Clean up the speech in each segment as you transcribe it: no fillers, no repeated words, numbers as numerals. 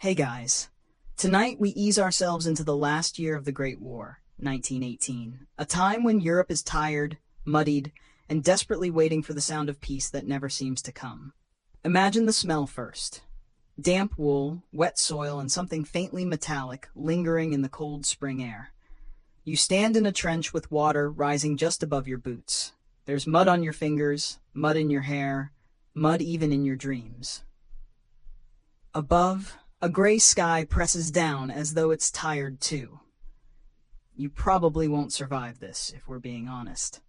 Hey guys, tonight we ease ourselves into the last year of the Great War, 1918, a time when Europe is tired, muddied, and desperately waiting for the sound of peace that never seems to come. Imagine the smell first. Damp wool, wet soil, and something faintly metallic lingering in the cold spring air. You stand in a trench with water rising just above your boots. There's mud on your fingers, mud in your hair, mud even in your dreams. Above, a gray sky presses down as though it's tired too. You probably won't survive this, if we're being honest.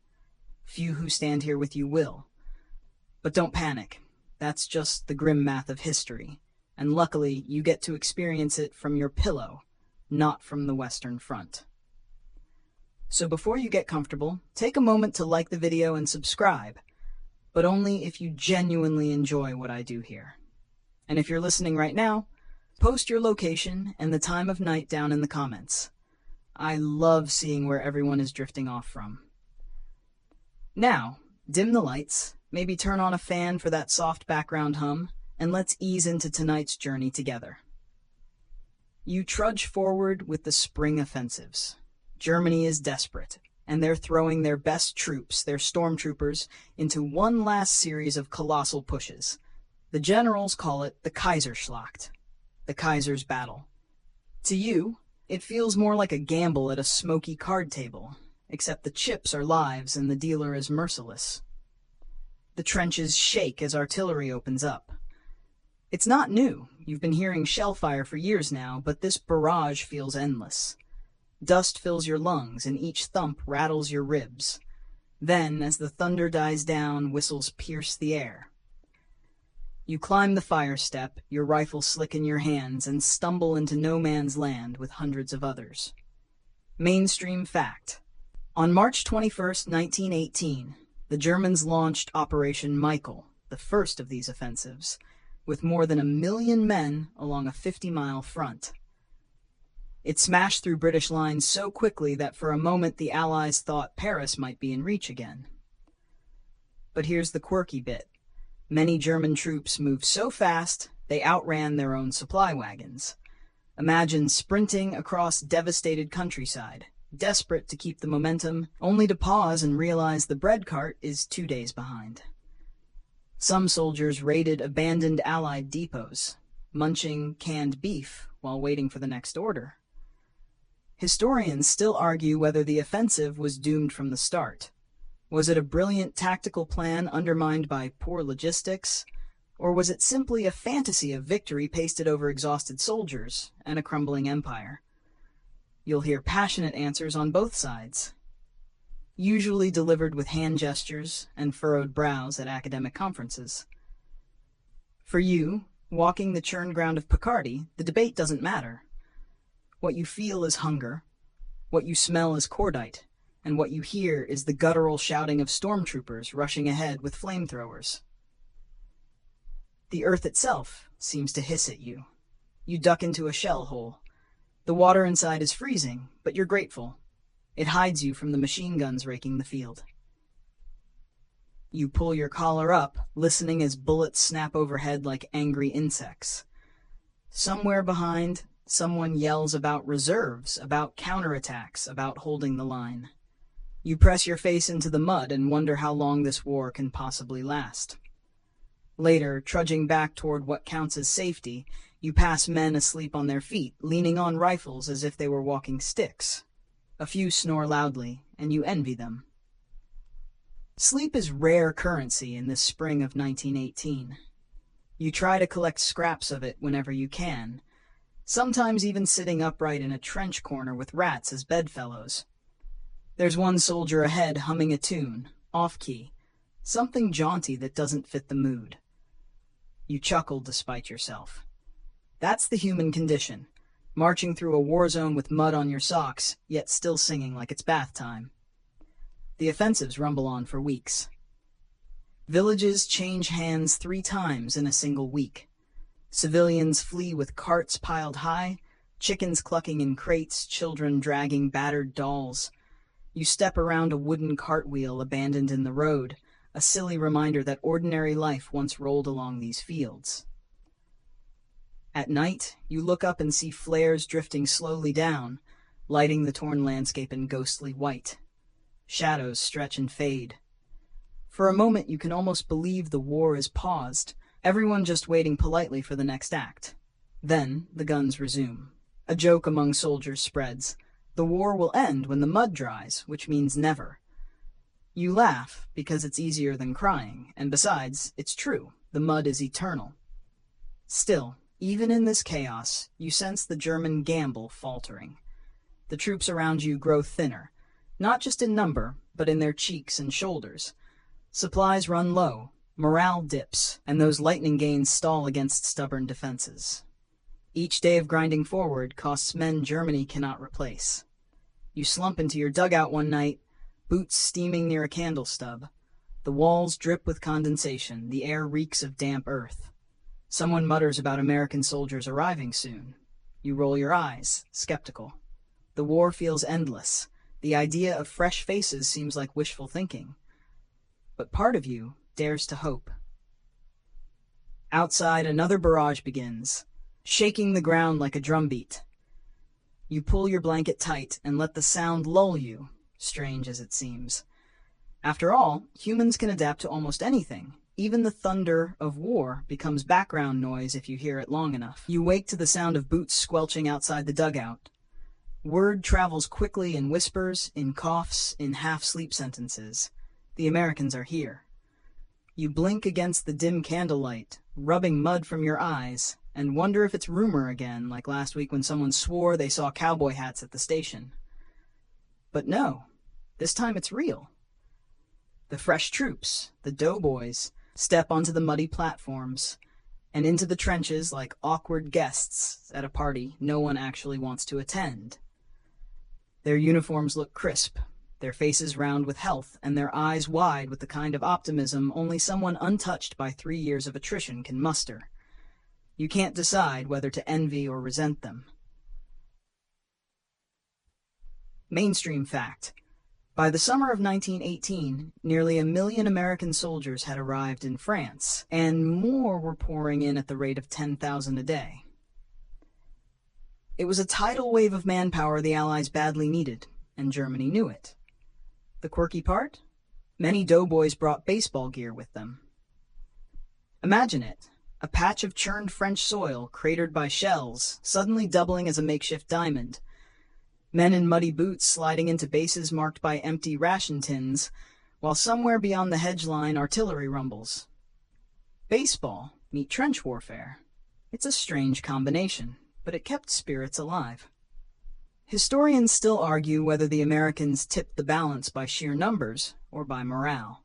Few who stand here with you will. But don't panic. That's just the grim math of history. And luckily, you get to experience it from your pillow, not from the Western Front. So before you get comfortable, take a moment to like the video and subscribe, but only if you genuinely enjoy what I do here. And if you're listening right now, post your location and the time of night down in the comments. I love seeing where everyone is drifting off from. Now, dim the lights, maybe turn on a fan for that soft background hum, and let's ease into tonight's journey together. You trudge forward with the spring offensives. Germany is desperate, and they're throwing their best troops, their stormtroopers, into one last series of colossal pushes. The generals call it the Kaiserschlacht, the Kaiser's battle. To you, it feels more like a gamble at a smoky card table, except the chips are lives and the dealer is merciless. The trenches shake as artillery opens up. It's not new. You've been hearing shell fire for years now, but this barrage feels endless. Dust fills your lungs, and each thump rattles your ribs. Then, as the thunder dies down, whistles pierce the air. You climb the fire step, your rifle slick in your hands, and stumble into no man's land with hundreds of others. Mainstream fact. On March 21st, 1918, the Germans launched Operation Michael, the first of these offensives, with more than 1 million men along a 50-mile front. It smashed through British lines so quickly that for a moment the Allies thought Paris might be in reach again. But here's the quirky bit. Many German troops moved so fast, they outran their own supply wagons. Imagine sprinting across devastated countryside, desperate to keep the momentum, only to pause and realize the bread cart is 2 days behind. Some soldiers raided abandoned Allied depots, munching canned beef while waiting for the next order. Historians still argue whether the offensive was doomed from the start. Was it a brilliant tactical plan undermined by poor logistics, or was it simply a fantasy of victory pasted over exhausted soldiers and a crumbling empire? You'll hear passionate answers on both sides, usually delivered with hand gestures and furrowed brows at academic conferences. For you, walking the churn ground of Picardy, the debate doesn't matter. What you feel is hunger, what you smell is cordite, and what you hear is the guttural shouting of stormtroopers rushing ahead with flamethrowers. The earth itself seems to hiss at you. You duck into a shell hole. The water inside is freezing, but you're grateful. It hides you from the machine guns raking the field. You pull your collar up, listening as bullets snap overhead like angry insects. Somewhere behind, someone yells about reserves, about counterattacks, about holding the line. You press your face into the mud and wonder how long this war can possibly last. Later, trudging back toward what counts as safety, you pass men asleep on their feet, leaning on rifles as if they were walking sticks. A few snore loudly, and you envy them. Sleep is rare currency in this spring of 1918. You try to collect scraps of it whenever you can, sometimes even sitting upright in a trench corner with rats as bedfellows. There's one soldier ahead humming a tune, off-key, something jaunty that doesn't fit the mood. You chuckle despite yourself. That's the human condition. Marching through a war zone with mud on your socks, yet still singing like it's bath time. The offensives rumble on for weeks. Villages change hands 3 times in a single week. Civilians flee with carts piled high, chickens clucking in crates, children dragging battered dolls. You step around a wooden cartwheel abandoned in the road, a silly reminder that ordinary life once rolled along these fields. At night, you look up and see flares drifting slowly down, lighting the torn landscape in ghostly white. Shadows stretch and fade. For a moment, you can almost believe the war is paused, everyone just waiting politely for the next act. Then, the guns resume. A joke among soldiers spreads. The war will end when the mud dries, which means never. You laugh, because it's easier than crying, and besides, it's true, the mud is eternal. Still, even in this chaos, you sense the German gamble faltering. The troops around you grow thinner, not just in number, but in their cheeks and shoulders. Supplies run low, morale dips, and those lightning gains stall against stubborn defenses. Each day of grinding forward costs men Germany cannot replace. You slump into your dugout one night, boots steaming near a candle stub. The walls drip with condensation, the air reeks of damp earth. Someone mutters about American soldiers arriving soon. You roll your eyes, skeptical. The war feels endless. The idea of fresh faces seems like wishful thinking. But part of you dares to hope. Outside, another barrage begins, shaking the ground like a drumbeat. You pull your blanket tight and let the sound lull you, strange as it seems. After all, humans can adapt to almost anything. Even the thunder of war becomes background noise if you hear it long enough. You wake to the sound of boots squelching outside the dugout. Word travels quickly in whispers, in coughs, in half-sleep sentences. The Americans are here. You blink against the dim candlelight, rubbing mud from your eyes, and wonder if it's rumor again, like last week when someone swore they saw cowboy hats at the station. But no, this time it's real. The fresh troops, the doughboys, step onto the muddy platforms and into the trenches like awkward guests at a party no one actually wants to attend. Their uniforms look crisp, their faces round with health, and their eyes wide with the kind of optimism only someone untouched by 3 years of attrition can muster. You can't decide whether to envy or resent them. Mainstream fact. By the summer of 1918, nearly 1 million American soldiers had arrived in France, and more were pouring in at the rate of 10,000 a day. It was a tidal wave of manpower the Allies badly needed, and Germany knew it. The quirky part? Many doughboys brought baseball gear with them. Imagine it, a patch of churned French soil cratered by shells, suddenly doubling as a makeshift diamond. Men in muddy boots sliding into bases marked by empty ration tins, while somewhere beyond the hedge line artillery rumbles. Baseball meet trench warfare. It's a strange combination, but it kept spirits alive. Historians still argue whether the Americans tipped the balance by sheer numbers or by morale.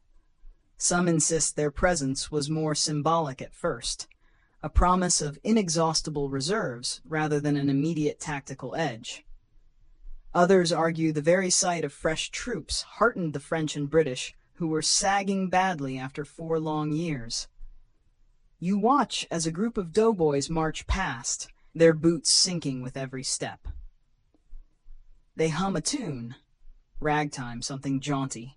Some insist their presence was more symbolic at first, a promise of inexhaustible reserves rather than an immediate tactical edge. Others argue the very sight of fresh troops heartened the French and British, who were sagging badly after 4 long years. You watch as a group of doughboys march past, their boots sinking with every step. They hum a tune, ragtime, something jaunty.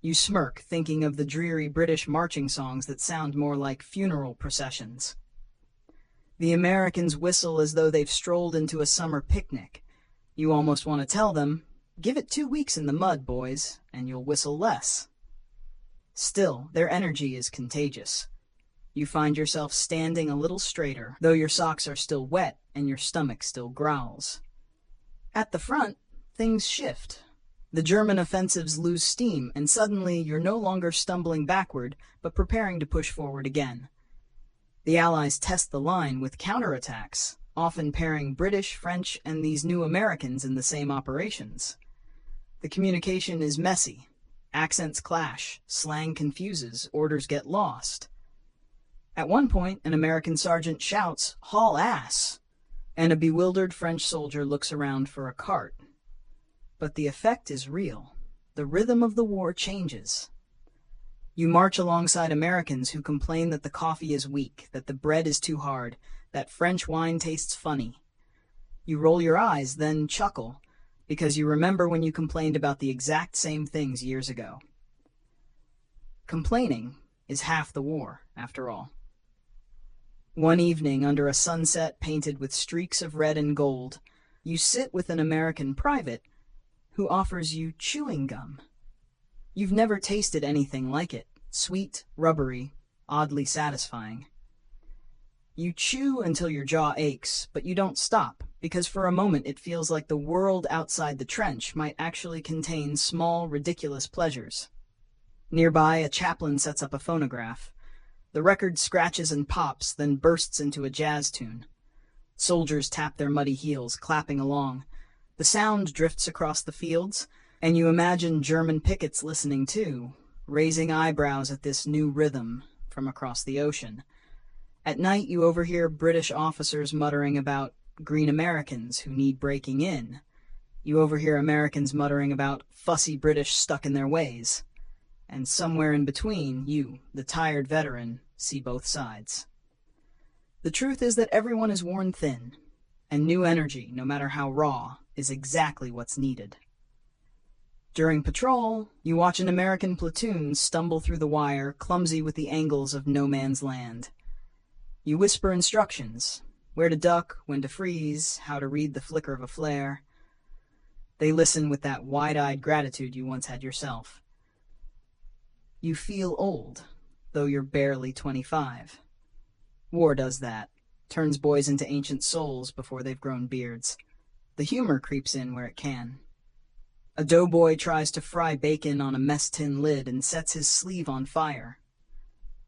You smirk, thinking of the dreary British marching songs that sound more like funeral processions. The Americans whistle as though they've strolled into a summer picnic. You almost want to tell them, give it 2 weeks in the mud, boys, and you'll whistle less. Still, their energy is contagious. You find yourself standing a little straighter, though your socks are still wet and your stomach still growls. At the front, things shift. The German offensives lose steam, and suddenly you're no longer stumbling backward, but preparing to push forward again. The Allies test the line with counterattacks, often pairing British, French, and these new Americans in the same operations. The communication is messy. Accents clash, slang confuses, orders get lost. At one point, an American sergeant shouts, "Haul ass!" and a bewildered French soldier looks around for a cart. But the effect is real. The rhythm of the war changes. You march alongside Americans who complain that the coffee is weak, that the bread is too hard, that French wine tastes funny. You roll your eyes, then chuckle, because you remember when you complained about the exact same things years ago. Complaining is half the war, after all. One evening, under a sunset painted with streaks of red and gold, you sit with an American private who offers you chewing gum. You've never tasted anything like it, sweet, rubbery, oddly satisfying. You chew until your jaw aches, but you don't stop, because for a moment it feels like the world outside the trench might actually contain small, ridiculous pleasures. Nearby, a chaplain sets up a phonograph. The record scratches and pops, then bursts into a jazz tune. Soldiers tap their muddy heels, clapping along. The sound drifts across the fields, and you imagine German pickets listening too, raising eyebrows at this new rhythm from across the ocean. At night, you overhear British officers muttering about green Americans who need breaking in. You overhear Americans muttering about fussy British stuck in their ways. And somewhere in between, you, the tired veteran, see both sides. The truth is that everyone is worn thin, and new energy, no matter how raw, is exactly what's needed. During patrol, you watch an American platoon stumble through the wire, clumsy with the angles of no man's land. You whisper instructions, where to duck, when to freeze, how to read the flicker of a flare. They listen with that wide-eyed gratitude you once had yourself. You feel old, though you're barely 25. War does that, turns boys into ancient souls before they've grown beards. The humor creeps in where it can. A doughboy tries to fry bacon on a mess tin lid and sets his sleeve on fire.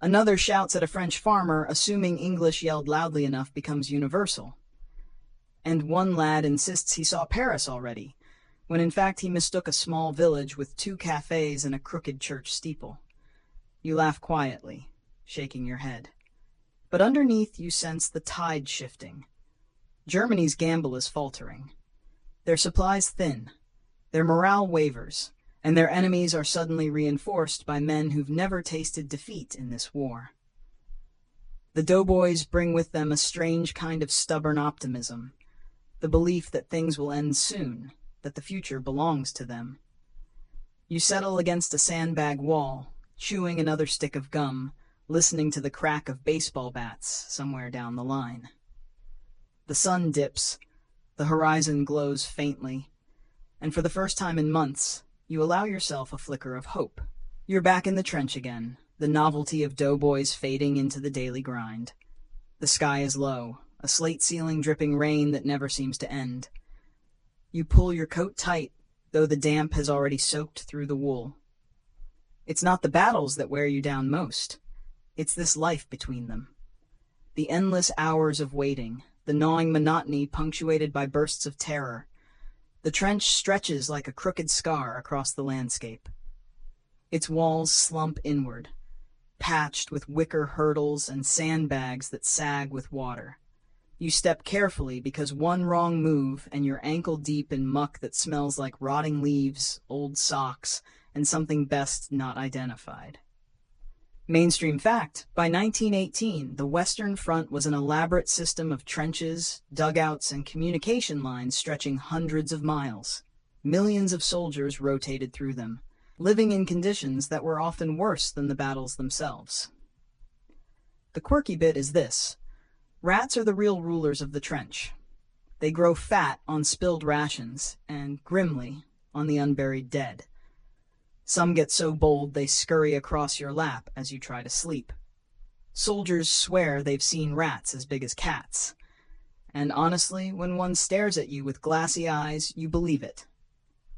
Another shouts at a French farmer, assuming English yelled loudly enough becomes universal. And one lad insists he saw Paris already, when in fact he mistook a small village with 2 cafes and a crooked church steeple. You laugh quietly, shaking your head. But underneath you sense the tide shifting. Germany's gamble is faltering. Their supplies thin, their morale wavers, and their enemies are suddenly reinforced by men who've never tasted defeat in this war. The doughboys bring with them a strange kind of stubborn optimism, the belief that things will end soon, that the future belongs to them. You settle against a sandbag wall, chewing another stick of gum, listening to the crack of baseball bats somewhere down the line. The sun dips, the horizon glows faintly, and for the first time in months, you allow yourself a flicker of hope. You're back in the trench again, the novelty of doughboys fading into the daily grind. The sky is low, a slate ceiling dripping rain that never seems to end. You pull your coat tight, though the damp has already soaked through the wool. It's not the battles that wear you down most. It's this life between them. The endless hours of waiting, the gnawing monotony punctuated by bursts of terror. The trench stretches like a crooked scar across the landscape. Its walls slump inward, patched with wicker hurdles and sandbags that sag with water. You step carefully because one wrong move and you're ankle deep in muck that smells like rotting leaves, old socks, and something best not identified. Mainstream fact, by 1918, the Western Front was an elaborate system of trenches, dugouts, and communication lines stretching hundreds of miles. Millions of soldiers rotated through them, living in conditions that were often worse than the battles themselves. The quirky bit is this. Rats are the real rulers of the trench. They grow fat on spilled rations, and grimly on the unburied dead. Some get so bold they scurry across your lap as you try to sleep. Soldiers swear they've seen rats as big as cats. And honestly, when one stares at you with glassy eyes, you believe it.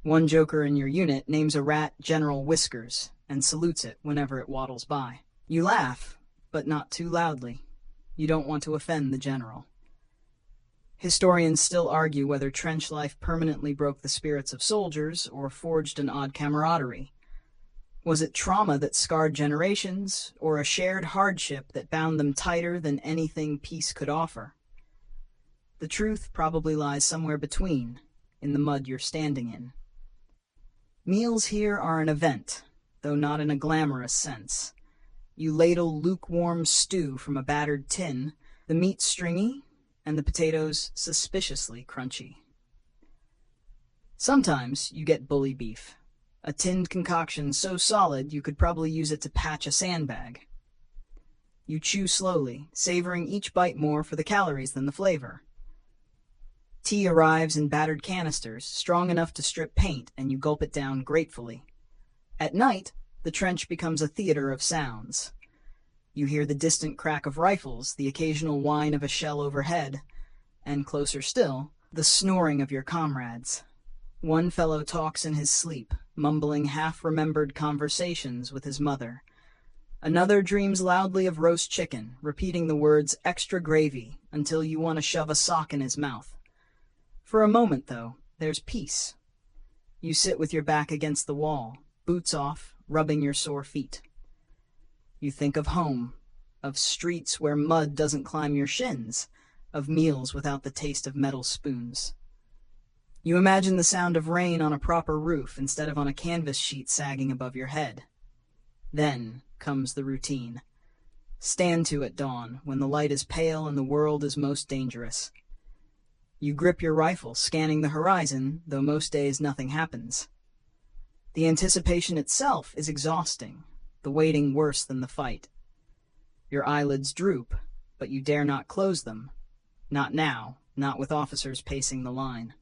One joker in your unit names a rat General Whiskers and salutes it whenever it waddles by. You laugh, but not too loudly. You don't want to offend the general. Historians still argue whether trench life permanently broke the spirits of soldiers or forged an odd camaraderie. Was it trauma that scarred generations, or a shared hardship that bound them tighter than anything peace could offer? The truth probably lies somewhere between, in the mud you're standing in. Meals here are an event, though not in a glamorous sense. You ladle lukewarm stew from a battered tin, the meat stringy, and the potatoes suspiciously crunchy. Sometimes you get bully beef, a tinned concoction so solid you could probably use it to patch a sandbag. You chew slowly, savoring each bite more for the calories than the flavor. Tea arrives in battered canisters, strong enough to strip paint, and you gulp it down gratefully. At night, the trench becomes a theater of sounds. You hear the distant crack of rifles, the occasional whine of a shell overhead, and closer still, the snoring of your comrades. One fellow talks in his sleep, mumbling half-remembered conversations with his mother. Another dreams loudly of roast chicken, repeating the words "extra gravy" until you want to shove a sock in his mouth. For a moment, though, there's peace. You sit with your back against the wall, boots off, rubbing your sore feet. You think of home, of streets where mud doesn't climb your shins, of meals without the taste of metal spoons. You imagine the sound of rain on a proper roof instead of on a canvas sheet sagging above your head. Then comes the routine. Stand to at dawn, when the light is pale and the world is most dangerous. You grip your rifle, scanning the horizon, though most days nothing happens. The anticipation itself is exhausting, the waiting worse than the fight. Your eyelids droop, but you dare not close them. Not now, not with officers pacing the line.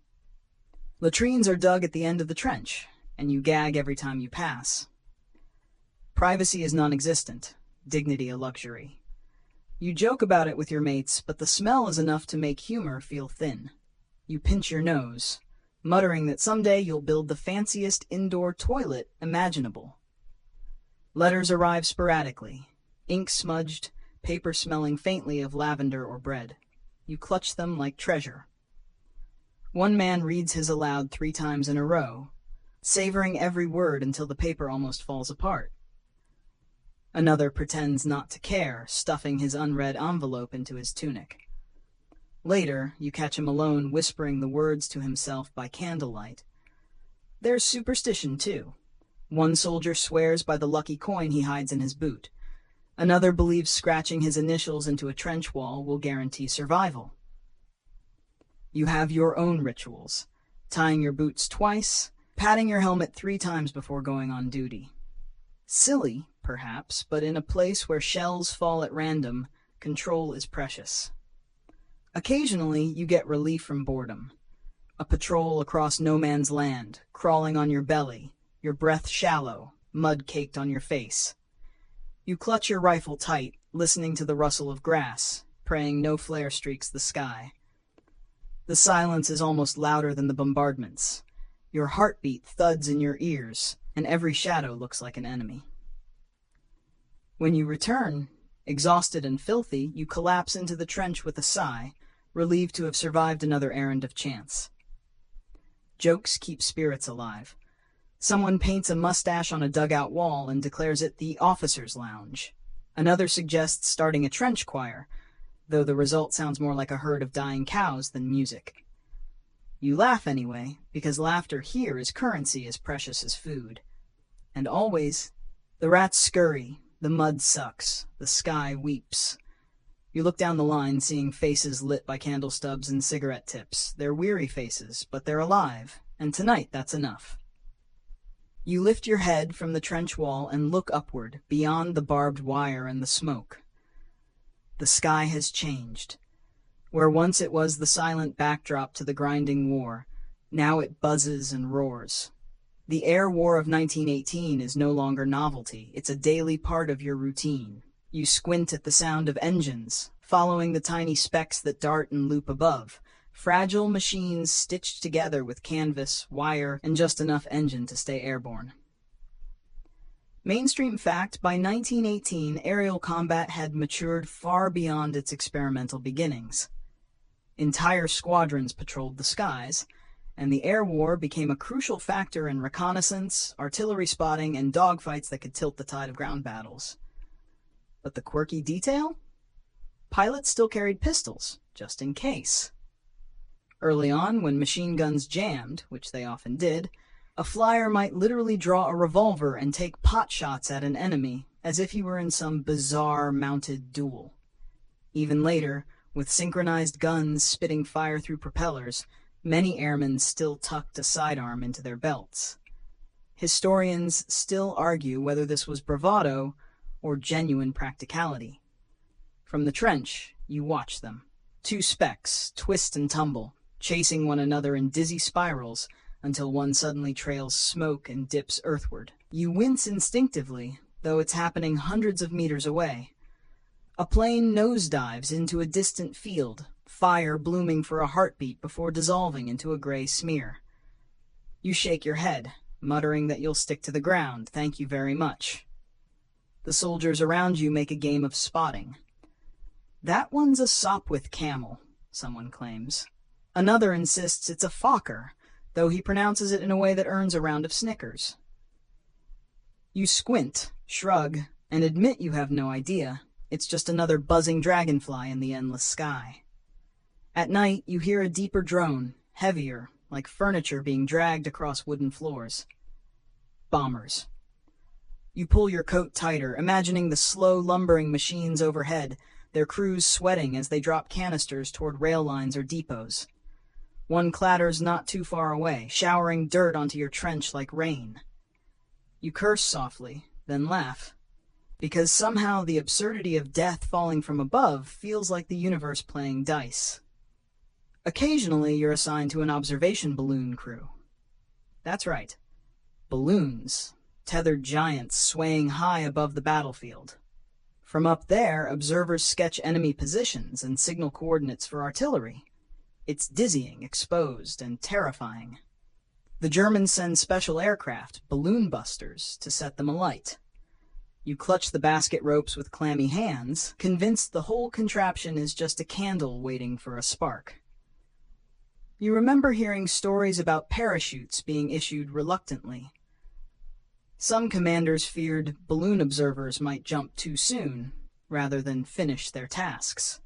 Latrines are dug at the end of the trench, and you gag every time you pass. Privacy is non-existent, dignity a luxury. You joke about it with your mates, but the smell is enough to make humor feel thin. You pinch your nose, muttering that someday you'll build the fanciest indoor toilet imaginable. Letters arrive sporadically, ink-smudged, paper smelling faintly of lavender or bread. You clutch them like treasure. One man reads his aloud 3 times in a row, savoring every word until the paper almost falls apart. Another pretends not to care, stuffing his unread envelope into his tunic. Later, you catch him alone whispering the words to himself by candlelight. There's superstition, too. One soldier swears by the lucky coin he hides in his boot. Another believes scratching his initials into a trench wall will guarantee survival. You have your own rituals, tying your boots twice, patting your helmet 3 times before going on duty. Silly, perhaps, but in a place where shells fall at random, control is precious. Occasionally, you get relief from boredom. A patrol across no man's land, crawling on your belly, your breath shallow, mud caked on your face. You clutch your rifle tight, listening to the rustle of grass, praying no flare streaks the sky. The silence is almost louder than the bombardments. Your heartbeat thuds in your ears, and every shadow looks like an enemy. When you return, exhausted and filthy, you collapse into the trench with a sigh, relieved to have survived another errand of chance. Jokes keep spirits alive. Someone paints a mustache on a dugout wall and declares it the officers' lounge. Another suggests starting a trench choir, though the result sounds more like a herd of dying cows than music. You laugh anyway, because laughter here is currency as precious as food. And always, the rats scurry, the mud sucks, the sky weeps. You look down the line, seeing faces lit by candle stubs and cigarette tips. They're weary faces, but they're alive, and tonight that's enough. You lift your head from the trench wall and look upward, beyond the barbed wire and the smoke. The sky has changed. Where once it was the silent backdrop to the grinding war, now it buzzes and roars. The air war of 1918 is no longer novelty, it's a daily part of your routine. You squint at the sound of engines, following the tiny specks that dart and loop above, fragile machines stitched together with canvas, wire, and just enough engine to stay airborne. Mainstream fact, by 1918, aerial combat had matured far beyond its experimental beginnings. Entire squadrons patrolled the skies, and the air war became a crucial factor in reconnaissance, artillery spotting, and dogfights that could tilt the tide of ground battles. But the quirky detail? Pilots still carried pistols, just in case. Early on, when machine guns jammed, which they often did, a flyer might literally draw a revolver and take pot shots at an enemy, as if he were in some bizarre mounted duel. Even later, with synchronized guns spitting fire through propellers, many airmen still tucked a sidearm into their belts. Historians still argue whether this was bravado or genuine practicality. From the trench, you watch them. Two specks twist and tumble, chasing one another in dizzy spirals until one suddenly trails smoke and dips earthward. You wince instinctively, though it's happening hundreds of meters away. A plane nosedives into a distant field, fire blooming for a heartbeat before dissolving into a gray smear. You shake your head, muttering that you'll stick to the ground, thank you very much. The soldiers around you make a game of spotting. That one's a Sopwith camel, someone claims. Another insists it's a Fokker, though he pronounces it in a way that earns a round of snickers. You squint, shrug, and admit you have no idea. It's just another buzzing dragonfly in the endless sky. At night, you hear a deeper drone, heavier, like furniture being dragged across wooden floors. Bombers. You pull your coat tighter, imagining the slow, lumbering machines overhead, their crews sweating as they drop canisters toward rail lines or depots. One clatters not too far away, showering dirt onto your trench like rain. You curse softly, then laugh, because somehow the absurdity of death falling from above feels like the universe playing dice. Occasionally, you're assigned to an observation balloon crew. That's right, balloons, tethered giants swaying high above the battlefield. From up there, observers sketch enemy positions and signal coordinates for artillery. It's dizzying, exposed, and terrifying. The Germans send special aircraft, balloon busters, to set them alight. You clutch the basket ropes with clammy hands, convinced the whole contraption is just a candle waiting for a spark. You remember hearing stories about parachutes being issued reluctantly. Some commanders feared balloon observers might jump too soon, rather than finish their tasks.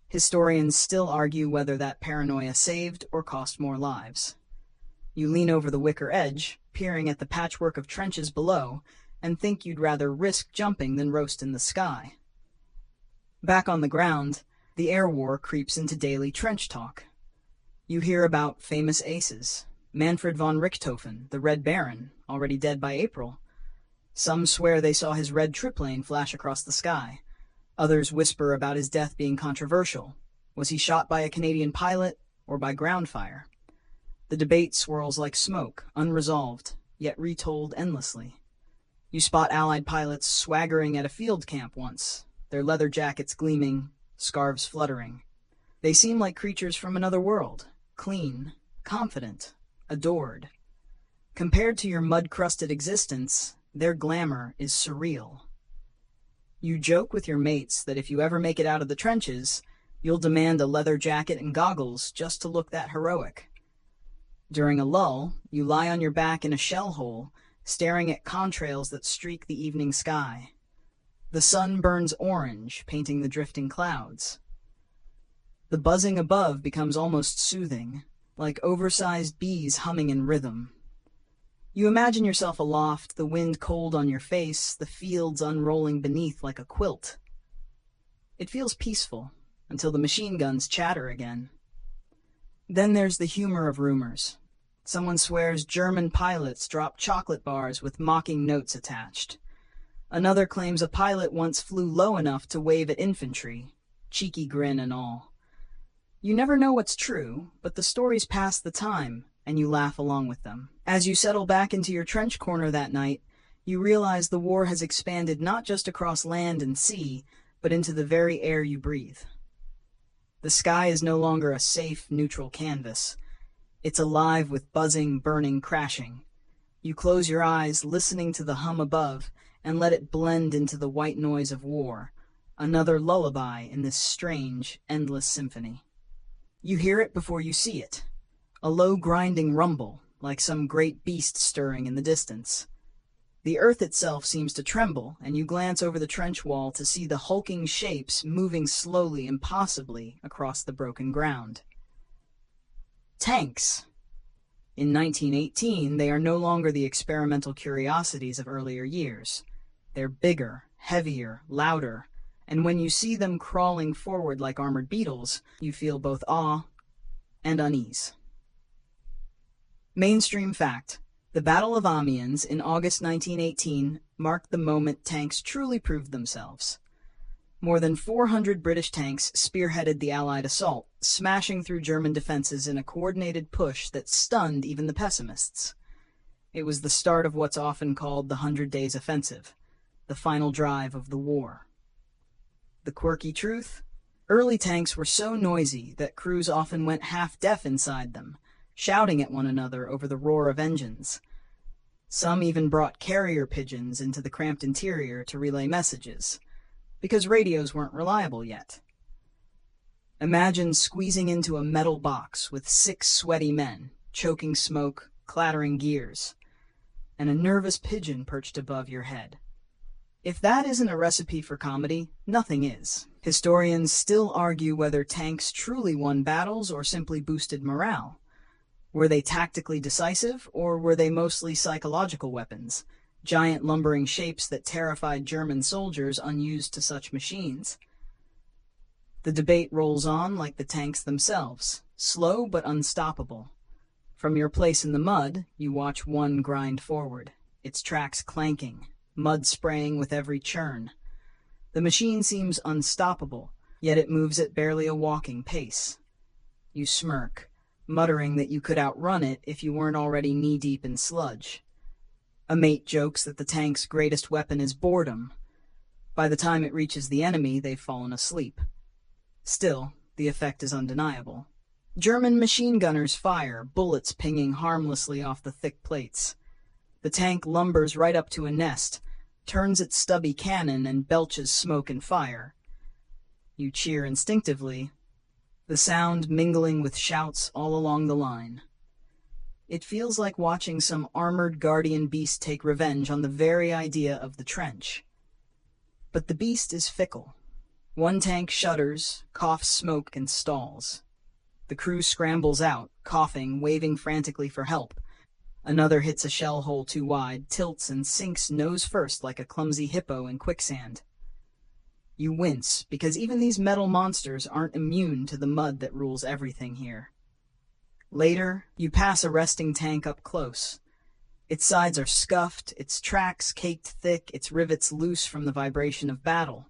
Historians still argue whether that paranoia saved or cost more lives. You lean over the wicker edge, peering at the patchwork of trenches below, and think you'd rather risk jumping than roast in the sky. Back on the ground, the air war creeps into daily trench talk. You hear about famous aces, Manfred von Richthofen, the Red Baron, already dead by April. Some swear they saw his red triplane flash across the sky. Others whisper about his death being controversial. Was he shot by a Canadian pilot or by ground fire? The debate swirls like smoke, unresolved, yet retold endlessly. You spot Allied pilots swaggering at a field camp once, their leather jackets gleaming, scarves fluttering. They seem like creatures from another world, clean, confident, adored. Compared to your mud-crusted existence, their glamour is surreal. You joke with your mates that if you ever make it out of the trenches, you'll demand a leather jacket and goggles just to look that heroic. During a lull, you lie on your back in a shell hole, staring at contrails that streak the evening sky. The sun burns orange, painting the drifting clouds. The buzzing above becomes almost soothing, like oversized bees humming in rhythm. You imagine yourself aloft, the wind cold on your face, the fields unrolling beneath like a quilt. It feels peaceful, until the machine guns chatter again. Then there's the humor of rumors. Someone swears German pilots drop chocolate bars with mocking notes attached. Another claims a pilot once flew low enough to wave at infantry, cheeky grin and all. You never know what's true, but the stories pass the time, and you laugh along with them. As you settle back into your trench corner that night, you realize the war has expanded not just across land and sea, but into the very air you breathe. The sky is no longer a safe, neutral canvas. It's alive with buzzing, burning, crashing. You close your eyes, listening to the hum above, and let it blend into the white noise of war, another lullaby in this strange, endless symphony. You hear it before you see it, a low grinding rumble, like some great beast stirring in the distance. The earth itself seems to tremble, and you glance over the trench wall to see the hulking shapes moving slowly, impossibly, across the broken ground. Tanks. In 1918, they are no longer the experimental curiosities of earlier years. They're bigger, heavier, louder, and when you see them crawling forward like armored beetles, you feel both awe and unease. Mainstream fact. The Battle of Amiens in August 1918 marked the moment tanks truly proved themselves. More than 400 British tanks spearheaded the Allied assault, smashing through German defenses in a coordinated push that stunned even the pessimists. It was the start of what's often called the 100 Days Offensive, the final drive of the war. The quirky truth? Early tanks were so noisy that crews often went half-deaf inside them, shouting at one another over the roar of engines. Some even brought carrier pigeons into the cramped interior to relay messages, because radios weren't reliable yet. Imagine squeezing into a metal box with 6 sweaty men, choking smoke, clattering gears, and a nervous pigeon perched above your head. If that isn't a recipe for comedy, nothing is. Historians still argue whether tanks truly won battles or simply boosted morale. Were they tactically decisive, or were they mostly psychological weapons, giant lumbering shapes that terrified German soldiers unused to such machines? The debate rolls on like the tanks themselves, slow but unstoppable. From your place in the mud, you watch one grind forward, its tracks clanking, mud spraying with every churn. The machine seems unstoppable, yet it moves at barely a walking pace. You smirk, muttering that you could outrun it if you weren't already knee-deep in sludge. A mate jokes that the tank's greatest weapon is boredom. By the time it reaches the enemy, they've fallen asleep. Still, the effect is undeniable. German machine gunners fire, bullets pinging harmlessly off the thick plates. The tank lumbers right up to a nest, turns its stubby cannon, and belches smoke and fire. You cheer instinctively, the sound mingling with shouts all along the line. It feels like watching some armored guardian beast take revenge on the very idea of the trench. But the beast is fickle. One tank shudders, coughs smoke, and stalls. The crew scrambles out, coughing, waving frantically for help. Another hits a shell hole too wide, tilts, and sinks nose first like a clumsy hippo in quicksand. You wince, because even these metal monsters aren't immune to the mud that rules everything here. Later, you pass a resting tank up close. Its sides are scuffed, its tracks caked thick, its rivets loose from the vibration of battle.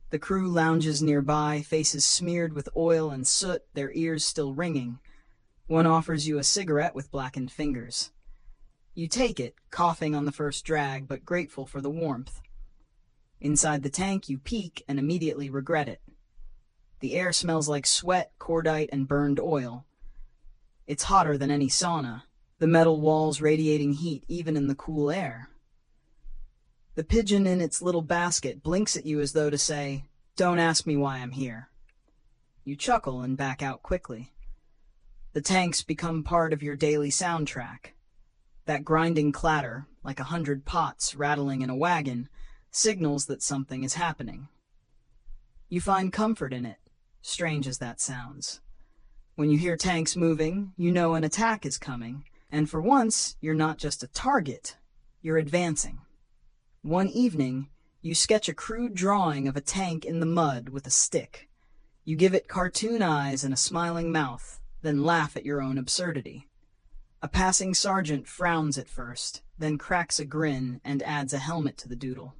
The crew lounges nearby, faces smeared with oil and soot, their ears still ringing. One offers you a cigarette with blackened fingers. You take it, coughing on the first drag, but grateful for the warmth. Inside the tank, you peek and immediately regret it. The air smells like sweat, cordite, and burned oil. It's hotter than any sauna, the metal walls radiating heat even in the cool air. The pigeon in its little basket blinks at you as though to say, "Don't ask me why I'm here." You chuckle and back out quickly. The tanks become part of your daily soundtrack. That grinding clatter, like 100 pots rattling in a wagon, signals that something is happening. You find comfort in it, strange as that sounds. When you hear tanks moving, you know an attack is coming, and for once, you're not just a target, you're advancing. One evening, you sketch a crude drawing of a tank in the mud with a stick. You give it cartoon eyes and a smiling mouth, then laugh at your own absurdity. A passing sergeant frowns at first, then cracks a grin and adds a helmet to the doodle.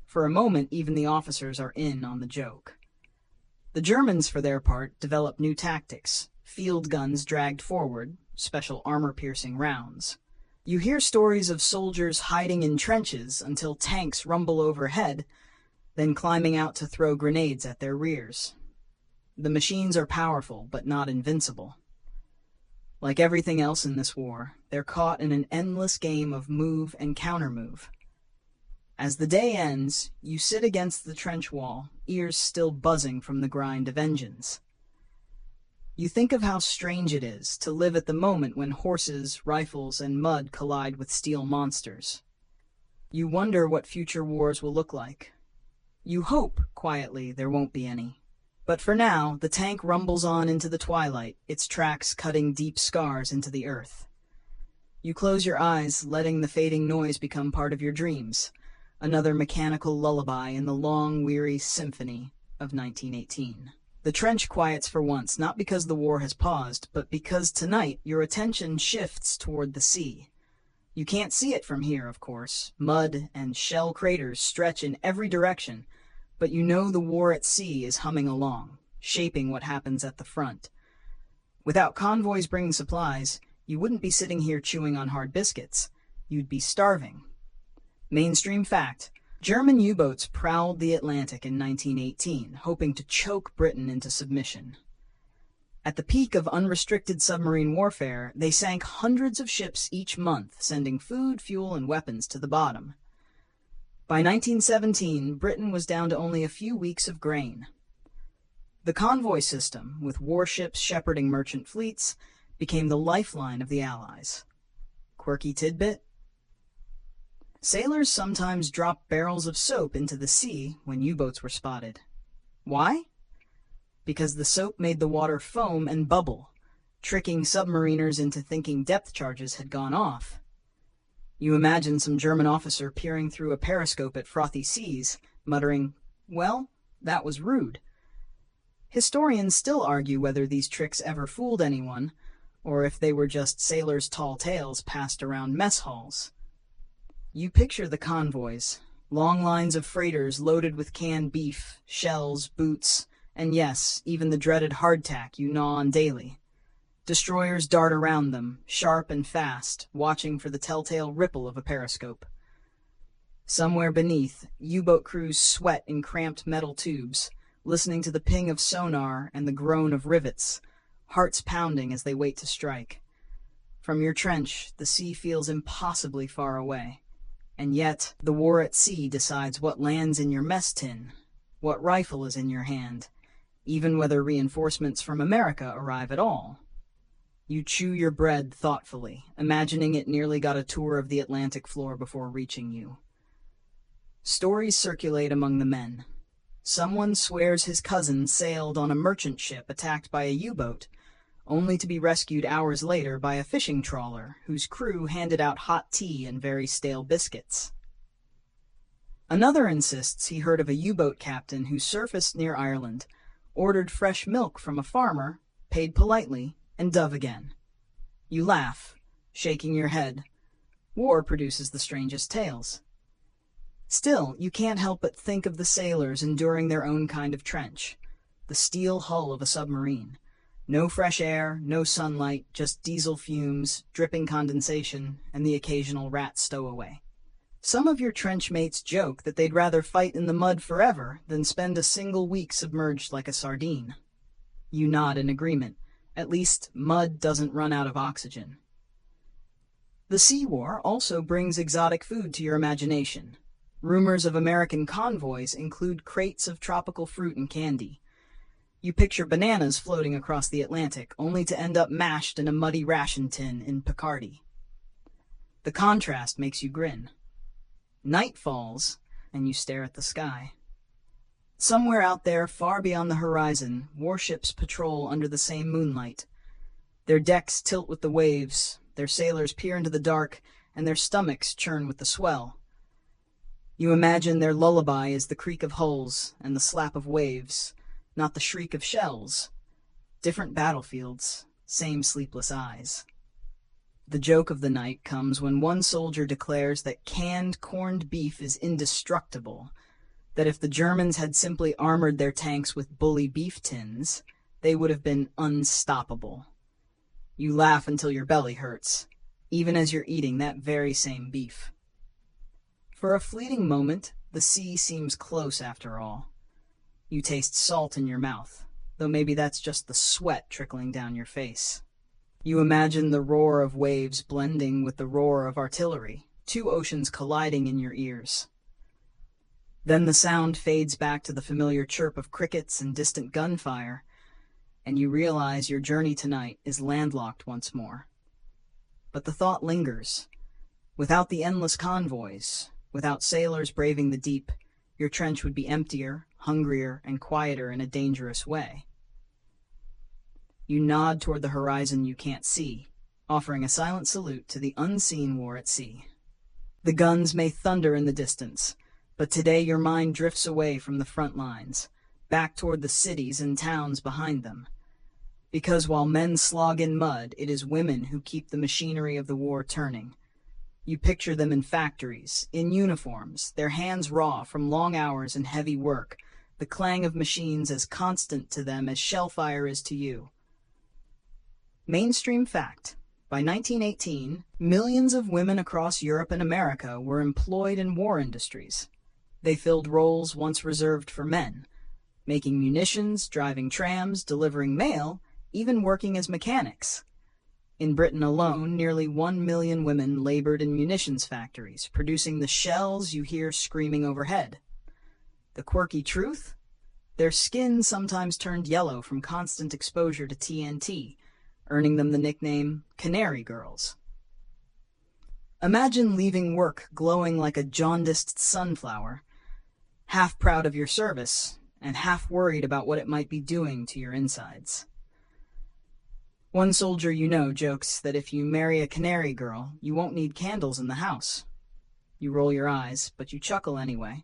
For a moment, even the officers are in on the joke. The Germans, for their part, develop new tactics. Field guns dragged forward, special armor-piercing rounds. You hear stories of soldiers hiding in trenches until tanks rumble overhead, then climbing out to throw grenades at their rears. The machines are powerful, but not invincible. Like everything else in this war, they're caught in an endless game of move and countermove. As the day ends, you sit against the trench wall, ears still buzzing from the grind of engines. You think of how strange it is to live at the moment when horses, rifles, and mud collide with steel monsters. You wonder what future wars will look like. You hope, quietly, there won't be any. But for now, the tank rumbles on into the twilight, its tracks cutting deep scars into the earth. You close your eyes, letting the fading noise become part of your dreams. Another mechanical lullaby in the long, weary symphony of 1918. The trench quiets for once, not because the war has paused, but because tonight your attention shifts toward the sea. You can't see it from here, of course. Mud and shell craters stretch in every direction, but you know the war at sea is humming along, shaping what happens at the front. Without convoys bringing supplies, you wouldn't be sitting here chewing on hard biscuits. You'd be starving. Mainstream fact: German U-boats prowled the Atlantic in 1918, hoping to choke Britain into submission. At the peak of unrestricted submarine warfare, they sank hundreds of ships each month, sending food, fuel, and weapons to the bottom. By 1917, Britain was down to only a few weeks of grain. The convoy system, with warships shepherding merchant fleets, became the lifeline of the Allies. Quirky tidbit? Sailors sometimes dropped barrels of soap into the sea when U-boats were spotted. Why? Because the soap made the water foam and bubble, tricking submariners into thinking depth charges had gone off. You imagine some German officer peering through a periscope at frothy seas, muttering, "Well, that was rude." Historians still argue whether these tricks ever fooled anyone, or if they were just sailors' tall tales passed around mess halls. You picture the convoys, long lines of freighters loaded with canned beef, shells, boots, and yes, even the dreaded hardtack you gnaw on daily. Destroyers dart around them, sharp and fast, watching for the telltale ripple of a periscope. Somewhere beneath, U-boat crews sweat in cramped metal tubes, listening to the ping of sonar and the groan of rivets, hearts pounding as they wait to strike. From your trench, the sea feels impossibly far away. And yet, the war at sea decides what lands in your mess tin, what rifle is in your hand, even whether reinforcements from America arrive at all. You chew your bread thoughtfully, imagining it nearly got a tour of the Atlantic floor before reaching you. Stories circulate among the men. Someone swears his cousin sailed on a merchant ship attacked by a U-boat, only to be rescued hours later by a fishing trawler whose crew handed out hot tea and very stale biscuits. Another insists he heard of a U-boat captain who surfaced near Ireland, ordered fresh milk from a farmer, paid politely, and dove again. You laugh, shaking your head. War produces the strangest tales. Still, you can't help but think of the sailors enduring their own kind of trench, the steel hull of a submarine. No fresh air, no sunlight, just diesel fumes, dripping condensation, and the occasional rat stowaway. Some of your trench mates joke that they'd rather fight in the mud forever than spend a single week submerged like a sardine. You nod in agreement. At least, mud doesn't run out of oxygen. The Sea War also brings exotic food to your imagination. Rumors of American convoys include crates of tropical fruit and candy. You picture bananas floating across the Atlantic, only to end up mashed in a muddy ration tin in Picardy. The contrast makes you grin. Night falls, and you stare at the sky. Somewhere out there, far beyond the horizon, warships patrol under the same moonlight. Their decks tilt with the waves, their sailors peer into the dark, and their stomachs churn with the swell. You imagine their lullaby is the creak of hulls and the slap of waves, not the shriek of shells. Different battlefields, same sleepless eyes. The joke of the night comes when one soldier declares that canned corned beef is indestructible, that if the Germans had simply armored their tanks with bully beef tins, they would have been unstoppable. You laugh until your belly hurts, even as you're eating that very same beef. For a fleeting moment, the sea seems close after all. You taste salt in your mouth, though maybe that's just the sweat trickling down your face. You imagine the roar of waves blending with the roar of artillery, two oceans colliding in your ears. Then the sound fades back to the familiar chirp of crickets and distant gunfire, and you realize your journey tonight is landlocked once more. But the thought lingers. Without the endless convoys, without sailors braving the deep, your trench would be emptier, hungrier, and quieter in a dangerous way. You nod toward the horizon you can't see, offering a silent salute to the unseen war at sea. The guns may thunder in the distance, but today your mind drifts away from the front lines, back toward the cities and towns behind them. Because while men slog in mud, it is women who keep the machinery of the war turning. You picture them in factories, in uniforms, their hands raw from long hours and heavy work, the clang of machines as constant to them as shellfire is to you. Mainstream fact. By 1918, millions of women across Europe and America were employed in war industries. They filled roles once reserved for men, making munitions, driving trams, delivering mail, even working as mechanics. In Britain alone, nearly 1 million women labored in munitions factories, producing the shells you hear screaming overhead. The quirky truth? Their skin sometimes turned yellow from constant exposure to TNT, earning them the nickname Canary Girls. Imagine leaving work glowing like a jaundiced sunflower, half proud of your service and half worried about what it might be doing to your insides. One soldier you know jokes that if you marry a canary girl, you won't need candles in the house. You roll your eyes, but you chuckle anyway.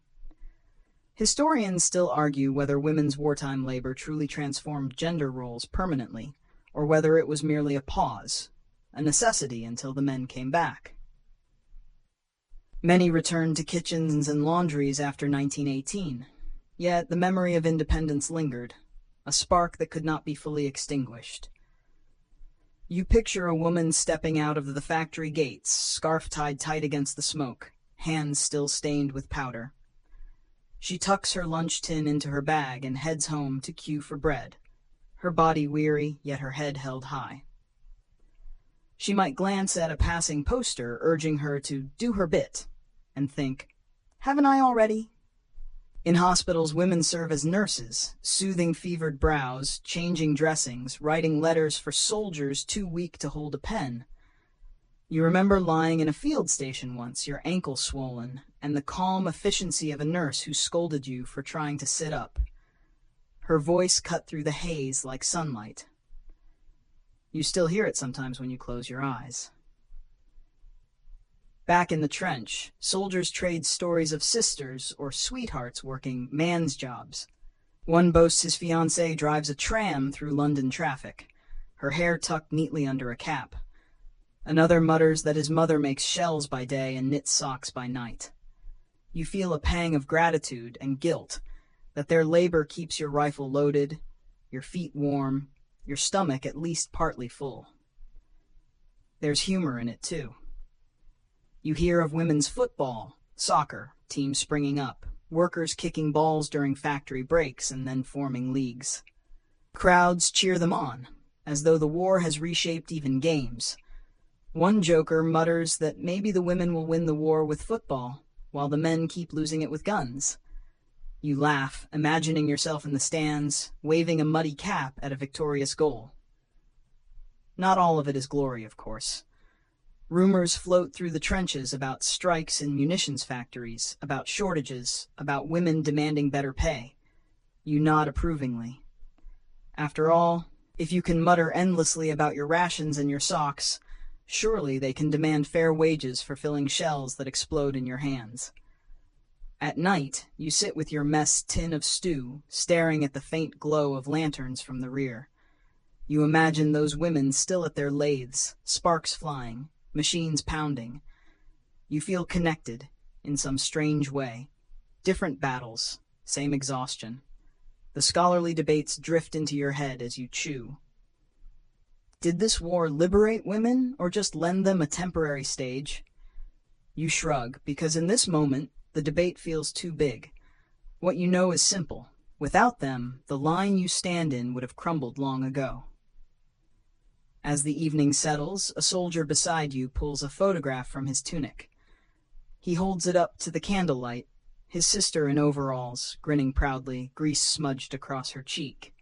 Historians still argue whether women's wartime labor truly transformed gender roles permanently, or whether it was merely a pause, a necessity until the men came back. Many returned to kitchens and laundries after 1918, yet the memory of independence lingered, a spark that could not be fully extinguished. You picture a woman stepping out of the factory gates, scarf tied tight against the smoke, hands still stained with powder. She tucks her lunch tin into her bag and heads home to queue for bread, her body weary, yet her head held high. She might glance at a passing poster urging her to do her bit, and think, haven't I already? In hospitals, women serve as nurses, soothing fevered brows, changing dressings, writing letters for soldiers too weak to hold a pen. You remember lying in a field station once, your ankle swollen, and the calm efficiency of a nurse who scolded you for trying to sit up. Her voice cut through the haze like sunlight. You still hear it sometimes when you close your eyes. Back in the trench, soldiers trade stories of sisters or sweethearts working man's jobs. One boasts his fiancée drives a tram through London traffic, her hair tucked neatly under a cap. Another mutters that his mother makes shells by day and knits socks by night. You feel a pang of gratitude and guilt that their labor keeps your rifle loaded, your feet warm, your stomach at least partly full. There's humor in it, too. You hear of women's football, soccer, teams springing up, workers kicking balls during factory breaks and then forming leagues. Crowds cheer them on, as though the war has reshaped even games. One joker mutters that maybe the women will win the war with football, while the men keep losing it with guns. You laugh, imagining yourself in the stands, waving a muddy cap at a victorious goal. Not all of it is glory, of course. Rumors float through the trenches about strikes in munitions factories, about shortages, about women demanding better pay. You nod approvingly. After all, if you can mutter endlessly about your rations and your socks, surely they can demand fair wages for filling shells that explode in your hands. At night, you sit with your mess tin of stew, staring at the faint glow of lanterns from the rear. You imagine those women still at their lathes, sparks flying, machines pounding. You feel connected, in some strange way. Different battles, same exhaustion. The scholarly debates drift into your head as you chew. Did this war liberate women, or just lend them a temporary stage? You shrug, because in this moment, the debate feels too big. What you know is simple. Without them, the line you stand in would have crumbled long ago. As the evening settles, a soldier beside you pulls a photograph from his tunic. He holds it up to the candlelight, his sister in overalls, grinning proudly, grease smudged across her cheek.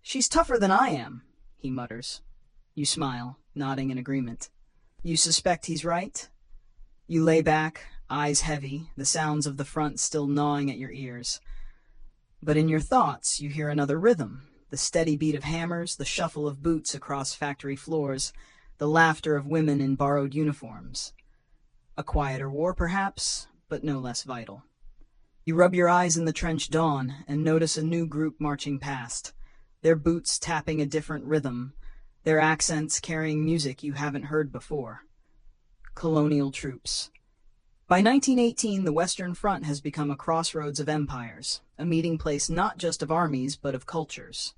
"She's tougher than I am," he mutters. You smile, nodding in agreement. You suspect he's right? You lay back, eyes heavy, the sounds of the front still gnawing at your ears. But in your thoughts, you hear another rhythm. The steady beat of hammers, the shuffle of boots across factory floors, the laughter of women in borrowed uniforms. A quieter war, perhaps, but no less vital. You rub your eyes in the trench dawn and notice a new group marching past, their boots tapping a different rhythm, their accents carrying music you haven't heard before. Colonial troops. By 1918, the Western Front has become a crossroads of empires, a meeting place not just of armies but of cultures.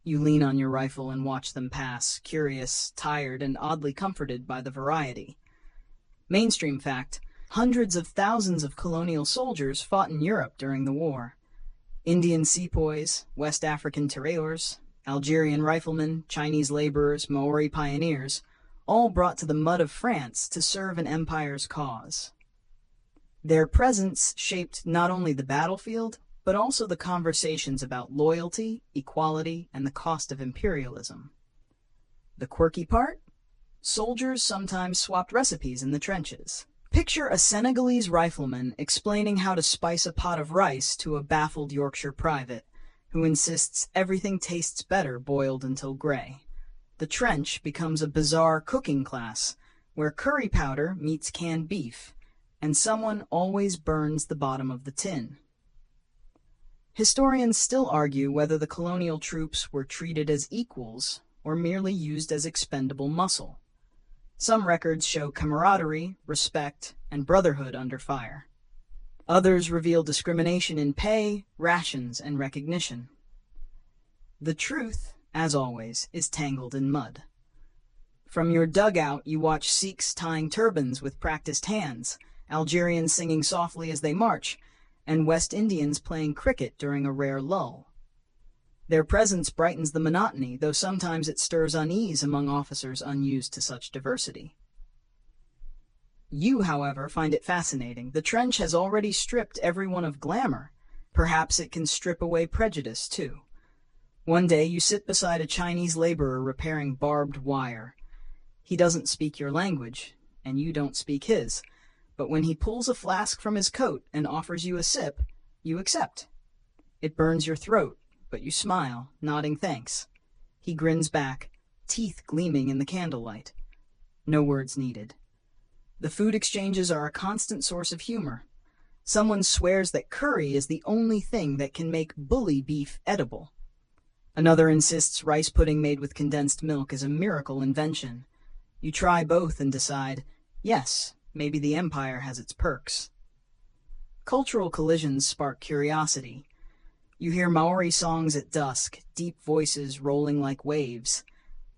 You lean on your rifle and watch them pass, curious, tired, and oddly comforted by the variety. Mainstream fact: hundreds of thousands of colonial soldiers fought in Europe during the war. Indian sepoys, West African tirailleurs, Algerian riflemen, Chinese laborers, Maori pioneers, all brought to the mud of France to serve an empire's cause. Their presence shaped not only the battlefield, but also the conversations about loyalty, equality, and the cost of imperialism. The quirky part? Soldiers sometimes swapped recipes in the trenches. Picture a Senegalese rifleman explaining how to spice a pot of rice to a baffled Yorkshire private, who insists everything tastes better boiled until gray. The trench becomes a bizarre cooking class, where curry powder meets canned beef, and someone always burns the bottom of the tin. Historians still argue whether the colonial troops were treated as equals or merely used as expendable muscle. Some records show camaraderie, respect, and brotherhood under fire. Others reveal discrimination in pay, rations, and recognition. The truth, as always, is tangled in mud. From your dugout, you watch Sikhs tying turbans with practiced hands, Algerians singing softly as they march, and West Indians playing cricket during a rare lull. Their presence brightens the monotony, though sometimes it stirs unease among officers unused to such diversity. You, however, find it fascinating. The trench has already stripped everyone of glamour. Perhaps it can strip away prejudice, too. One day you sit beside a Chinese laborer repairing barbed wire. He doesn't speak your language, and you don't speak his. But when he pulls a flask from his coat and offers you a sip, you accept. It burns your throat, but you smile, nodding thanks. He grins back, teeth gleaming in the candlelight. No words needed. The food exchanges are a constant source of humor. Someone swears that curry is the only thing that can make bully beef edible. Another insists rice pudding made with condensed milk is a miracle invention. You try both and decide, yes, maybe the empire has its perks. Cultural collisions spark curiosity. You hear Maori songs at dusk, deep voices rolling like waves.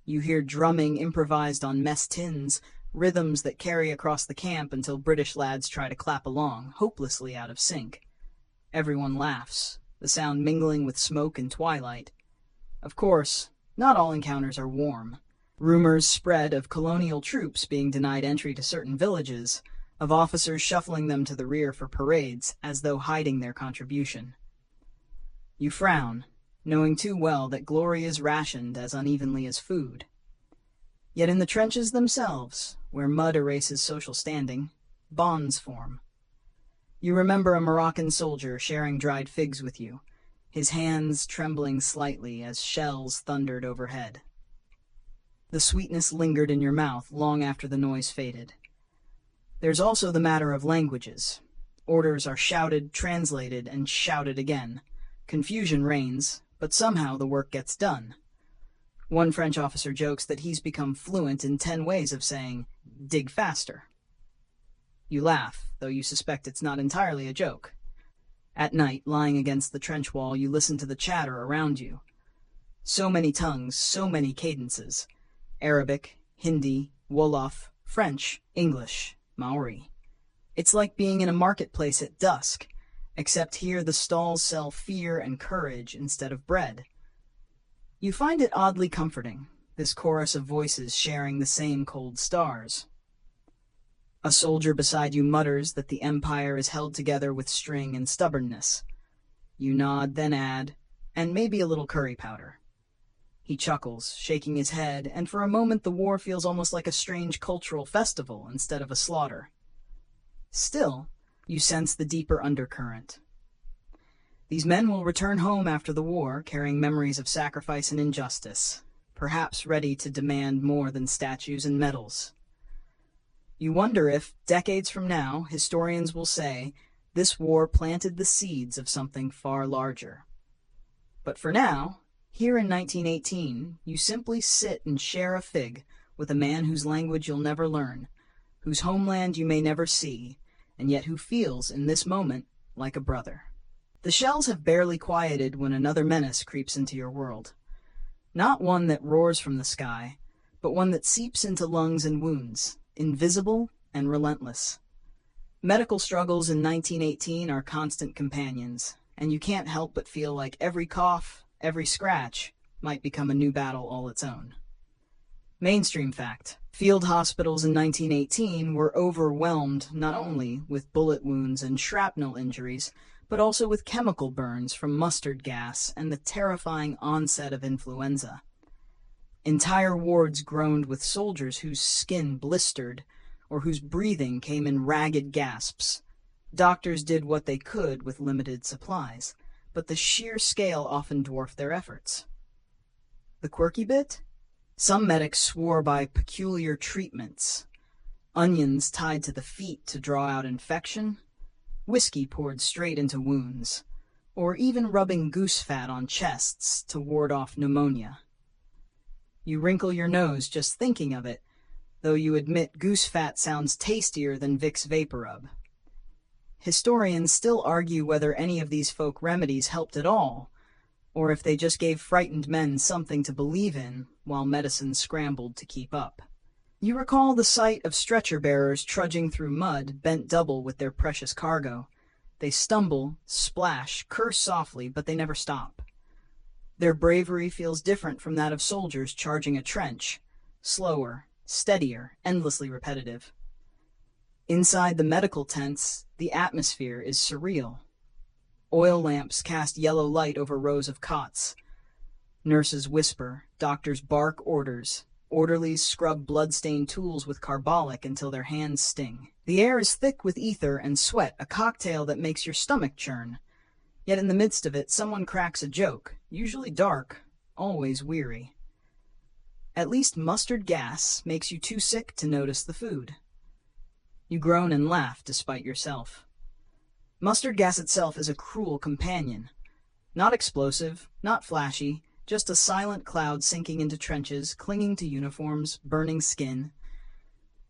You hear drumming improvised on mess tins, rhythms that carry across the camp until British lads try to clap along, hopelessly out of sync. Everyone laughs, the sound mingling with smoke and twilight. Of course, not all encounters are warm. Rumors spread of colonial troops being denied entry to certain villages, of officers shuffling them to the rear for parades, as though hiding their contribution. You frown, knowing too well that glory is rationed as unevenly as food. Yet in the trenches themselves, where mud erases social standing, bonds form. You remember a Moroccan soldier sharing dried figs with you, his hands trembling slightly as shells thundered overhead. The sweetness lingered in your mouth long after the noise faded. There's also the matter of languages. Orders are shouted, translated, and shouted again. Confusion reigns, but somehow the work gets done. One French officer jokes that he's become fluent in 10 ways of saying, dig faster. You laugh, though you suspect it's not entirely a joke. At night, lying against the trench wall, you listen to the chatter around you. So many tongues, so many cadences. Arabic, Hindi, Wolof, French, English, Maori. It's like being in a marketplace at dusk, except here the stalls sell fear and courage instead of bread. You find it oddly comforting, this chorus of voices sharing the same cold stars. A soldier beside you mutters that the empire is held together with string and stubbornness. You nod, then add, and maybe a little curry powder. He chuckles, shaking his head, and for a moment the war feels almost like a strange cultural festival instead of a slaughter. Still, you sense the deeper undercurrent. These men will return home after the war, carrying memories of sacrifice and injustice, perhaps ready to demand more than statues and medals. You wonder if, decades from now, historians will say, this war planted the seeds of something far larger. But for now, here in 1918, you simply sit and share a fig with a man whose language you'll never learn, whose homeland you may never see, and yet who feels, in this moment, like a brother. The shells have barely quieted when another menace creeps into your world. Not one that roars from the sky, but one that seeps into lungs and wounds, invisible and relentless. Medical struggles in 1918 are constant companions, and you can't help but feel like every cough, every scratch, might become a new battle all its own. Mainstream fact: field hospitals in 1918 were overwhelmed not only with bullet wounds and shrapnel injuries, but also with chemical burns from mustard gas and the terrifying onset of influenza. Entire wards groaned with soldiers whose skin blistered or whose breathing came in ragged gasps. Doctors did what they could with limited supplies, but the sheer scale often dwarfed their efforts. The quirky bit? Some medics swore by peculiar treatments: onions tied to the feet to draw out infection, whiskey poured straight into wounds, or even rubbing goose fat on chests to ward off pneumonia. You wrinkle your nose just thinking of it, though you admit goose fat sounds tastier than Vicks VapoRub. Historians still argue whether any of these folk remedies helped at all, or if they just gave frightened men something to believe in while medicine scrambled to keep up. You recall the sight of stretcher-bearers trudging through mud, bent double with their precious cargo. They stumble, splash, curse softly, but they never stop. Their bravery feels different from that of soldiers charging a trench, slower, steadier, endlessly repetitive. Inside the medical tents, the atmosphere is surreal. Oil lamps cast yellow light over rows of cots. Nurses whisper, doctors bark orders, orderlies scrub blood-stained tools with carbolic until their hands sting. The air is thick with ether and sweat, a cocktail that makes your stomach churn. Yet in the midst of it, someone cracks a joke, usually dark, always weary. At least mustard gas makes you too sick to notice the food. You groan and laugh despite yourself. Mustard gas itself is a cruel companion. Not explosive, not flashy, just a silent cloud sinking into trenches, clinging to uniforms, burning skin.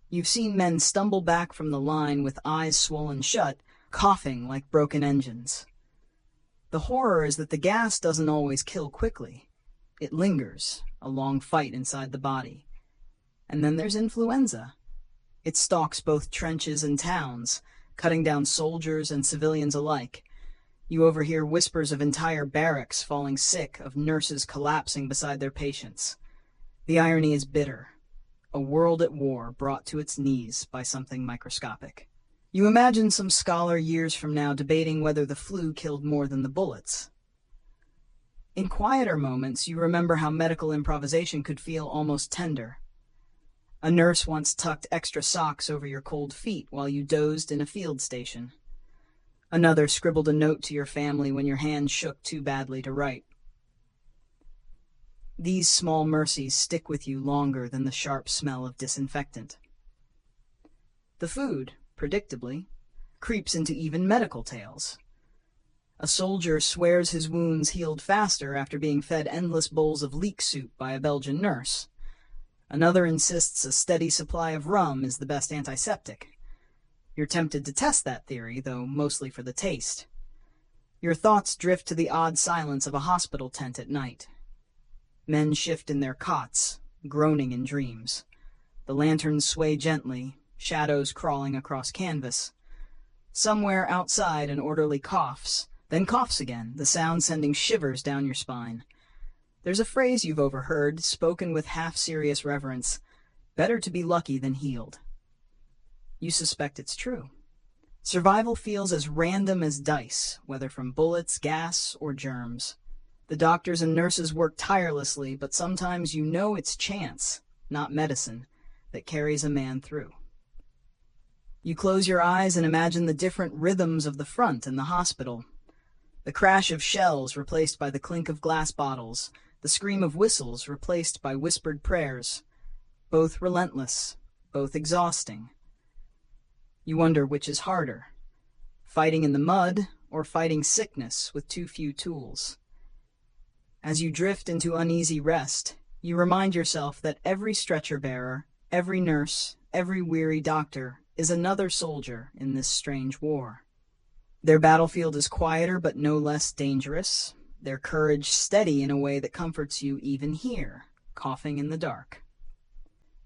You've seen men stumble back from the line with eyes swollen shut, coughing like broken engines. The horror is that the gas doesn't always kill quickly. It lingers, a long fight inside the body. And then there's influenza. It stalks both trenches and towns, cutting down soldiers and civilians alike. You overhear whispers of entire barracks falling sick, of nurses collapsing beside their patients. The irony is bitter. A world at war brought to its knees by something microscopic. You imagine some scholar years from now debating whether the flu killed more than the bullets. In quieter moments, you remember how medical improvisation could feel almost tender. A nurse once tucked extra socks over your cold feet while you dozed in a field station. Another scribbled a note to your family when your hand shook too badly to write. These small mercies stick with you longer than the sharp smell of disinfectant. The food, predictably, creeps into even medical tales. A soldier swears his wounds healed faster after being fed endless bowls of leek soup by a Belgian nurse. Another insists a steady supply of rum is the best antiseptic. You're tempted to test that theory, though mostly for the taste. Your thoughts drift to the odd silence of a hospital tent at night. Men shift in their cots, groaning in dreams. The lanterns sway gently, shadows crawling across canvas. Somewhere outside, an orderly coughs, then coughs again, the sound sending shivers down your spine. There's a phrase you've overheard, spoken with half-serious reverence: better to be lucky than healed. You suspect it's true. Survival feels as random as dice, whether from bullets, gas, or germs. The doctors and nurses work tirelessly, but sometimes you know it's chance, not medicine, that carries a man through. You close your eyes and imagine the different rhythms of the front in the hospital. The crash of shells replaced by the clink of glass bottles, the scream of whistles replaced by whispered prayers. Both relentless, both exhausting. You wonder which is harder, fighting in the mud or fighting sickness with too few tools. As you drift into uneasy rest, you remind yourself that every stretcher bearer, every nurse, every weary doctor is another soldier in this strange war. Their battlefield is quieter but no less dangerous, their courage steady in a way that comforts you even here, coughing in the dark.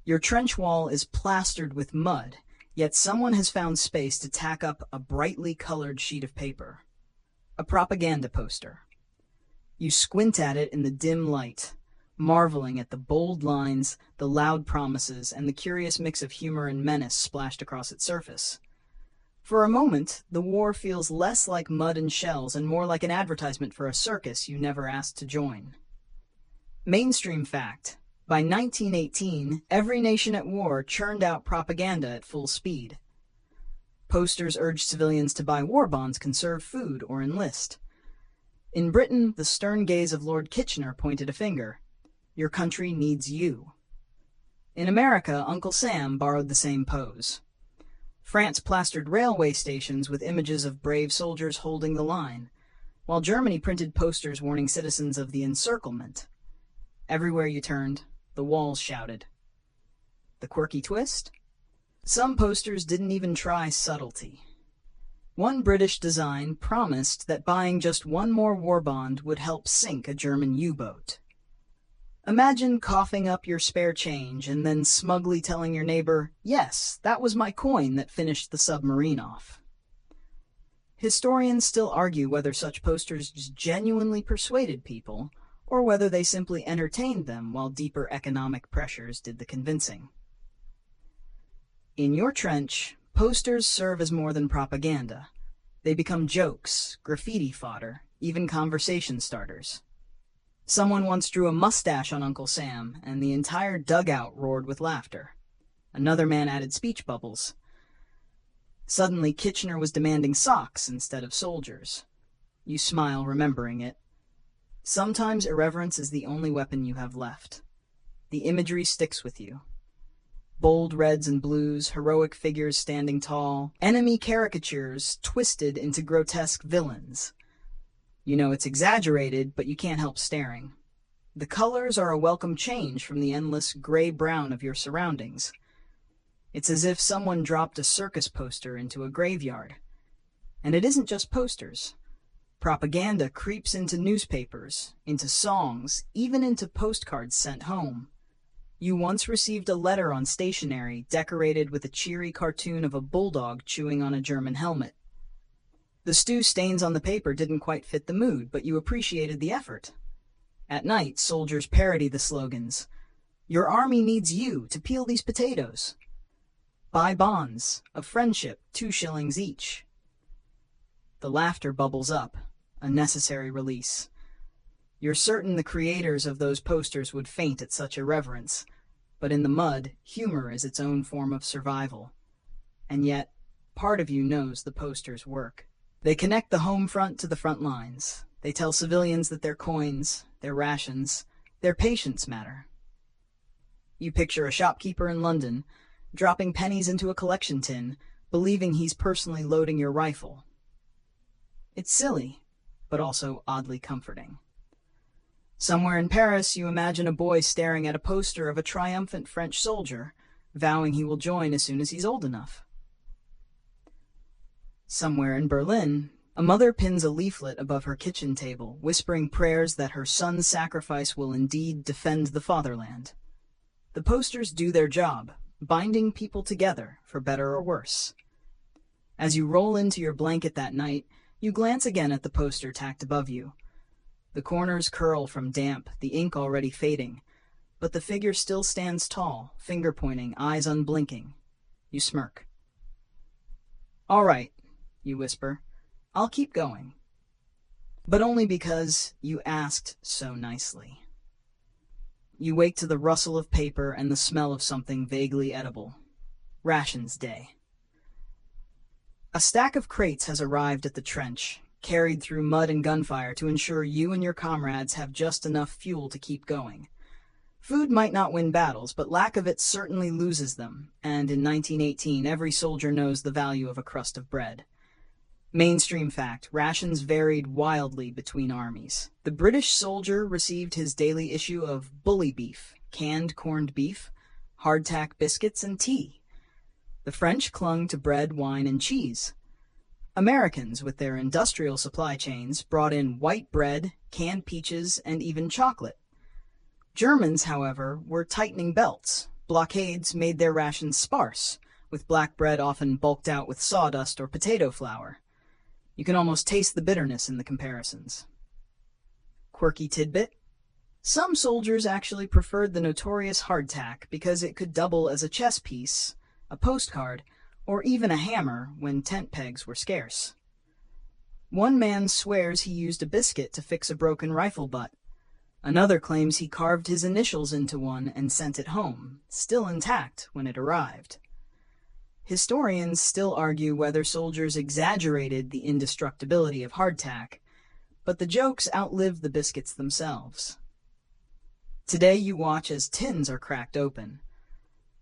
Your trench wall is plastered with mud, yet someone has found space to tack up a brightly colored sheet of paper. A propaganda poster. You squint at it in the dim light, marveling at the bold lines, the loud promises, and the curious mix of humor and menace splashed across its surface. For a moment, the war feels less like mud and shells and more like an advertisement for a circus you never asked to join. Mainstream fact: by 1918, every nation at war churned out propaganda at full speed. Posters urged civilians to buy war bonds, conserve food, or enlist. In Britain, the stern gaze of Lord Kitchener pointed a finger. Your country needs you. In America, Uncle Sam borrowed the same pose. France plastered railway stations with images of brave soldiers holding the line, while Germany printed posters warning citizens of the encirclement. Everywhere you turned, the walls shouted. The quirky twist? Some posters didn't even try subtlety. One British design promised that buying just one more war bond would help sink a German U-boat. Imagine coughing up your spare change and then smugly telling your neighbor, "Yes, that was my coin that finished the submarine off." Historians still argue whether such posters genuinely persuaded people, or whether they simply entertained them while deeper economic pressures did the convincing. In your trench, posters serve as more than propaganda. They become jokes, graffiti fodder, even conversation starters. Someone once drew a mustache on Uncle Sam, and the entire dugout roared with laughter. Another man added speech bubbles. Suddenly, Kitchener was demanding socks instead of soldiers. You smile, remembering it. Sometimes irreverence is the only weapon you have left. The imagery sticks with you. Bold reds and blues, heroic figures standing tall, enemy caricatures twisted into grotesque villains. You know it's exaggerated, but you can't help staring. The colors are a welcome change from the endless gray-brown of your surroundings. It's as if someone dropped a circus poster into a graveyard. And it isn't just posters. Propaganda creeps into newspapers, into songs, even into postcards sent home. You once received a letter on stationery decorated with a cheery cartoon of a bulldog chewing on a German helmet. The stew stains on the paper didn't quite fit the mood, but you appreciated the effort. At night, soldiers parody the slogans. Your army needs you to peel these potatoes. Buy bonds of friendship, 2 shillings each. The laughter bubbles up, a necessary release. You're certain the creators of those posters would faint at such irreverence, but in the mud, humor is its own form of survival. And yet, part of you knows the posters work. They connect the home front to the front lines. They tell civilians that their coins, their rations, their patience matter. You picture a shopkeeper in London, dropping pennies into a collection tin, believing he's personally loading your rifle. It's silly, but also oddly comforting. Somewhere in Paris, you imagine a boy staring at a poster of a triumphant French soldier, vowing he will join as soon as he's old enough. Somewhere in Berlin, a mother pins a leaflet above her kitchen table, whispering prayers that her son's sacrifice will indeed defend the fatherland. The posters do their job, binding people together, for better or worse. As you roll into your blanket that night, you glance again at the poster tacked above you. The corners curl from damp, the ink already fading, but the figure still stands tall, finger pointing, eyes unblinking. You smirk. "All right," you whisper, "I'll keep going." But only because you asked so nicely. You wake to the rustle of paper and the smell of something vaguely edible. Rations day. A stack of crates has arrived at the trench, carried through mud and gunfire to ensure you and your comrades have just enough fuel to keep going. Food might not win battles, but lack of it certainly loses them, and in 1918 every soldier knows the value of a crust of bread. Mainstream fact, rations varied wildly between armies. The British soldier received his daily issue of bully beef, canned corned beef, hardtack biscuits, and tea. The French clung to bread, wine, and cheese. Americans, with their industrial supply chains, brought in white bread, canned peaches, and even chocolate. Germans, however, were tightening belts. Blockades made their rations sparse, with black bread often bulked out with sawdust or potato flour. You can almost taste the bitterness in the comparisons. Quirky tidbit: some soldiers actually preferred the notorious hardtack because it could double as a chess piece, a postcard, or even a hammer when tent pegs were scarce. One man swears he used a biscuit to fix a broken rifle butt. Another claims he carved his initials into one and sent it home, still intact when it arrived. Historians still argue whether soldiers exaggerated the indestructibility of hardtack, but the jokes outlived the biscuits themselves. Today you watch as tins are cracked open.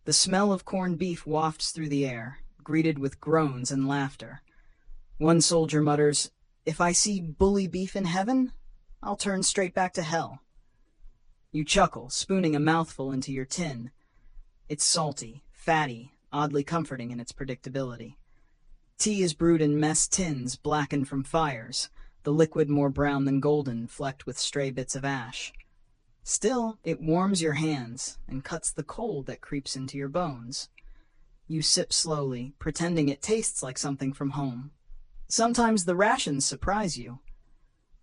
The smell of corned beef wafts through the air, greeted with groans and laughter. One soldier mutters, "If I see bully beef in heaven, I'll turn straight back to hell." You chuckle, spooning a mouthful into your tin. It's salty, fatty, oddly comforting in its predictability. Tea is brewed in mess tins blackened from fires, the liquid more brown than golden, flecked with stray bits of ash. Still, it warms your hands and cuts the cold that creeps into your bones. You sip slowly, pretending it tastes like something from home. Sometimes the rations surprise you.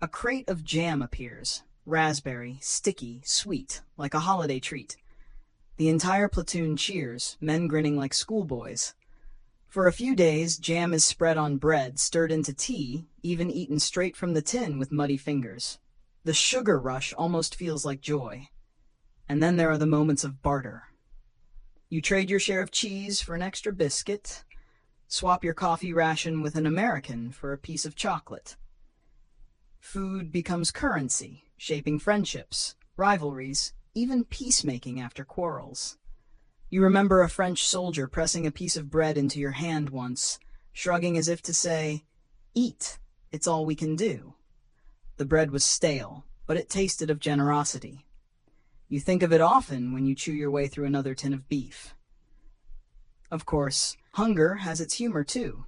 A crate of jam appears, raspberry, sticky, sweet, like a holiday treat. The entire platoon cheers, men grinning like schoolboys. For a few days, jam is spread on bread, stirred into tea, even eaten straight from the tin with muddy fingers. The sugar rush almost feels like joy. And then there are the moments of barter. You trade your share of cheese for an extra biscuit, swap your coffee ration with an American for a piece of chocolate. Food becomes currency, shaping friendships, rivalries, even peacemaking after quarrels. You remember a French soldier pressing a piece of bread into your hand once, shrugging as if to say, "Eat, it's all we can do." The bread was stale, but it tasted of generosity. You think of it often when you chew your way through another tin of beef. Of course, hunger has its humor too.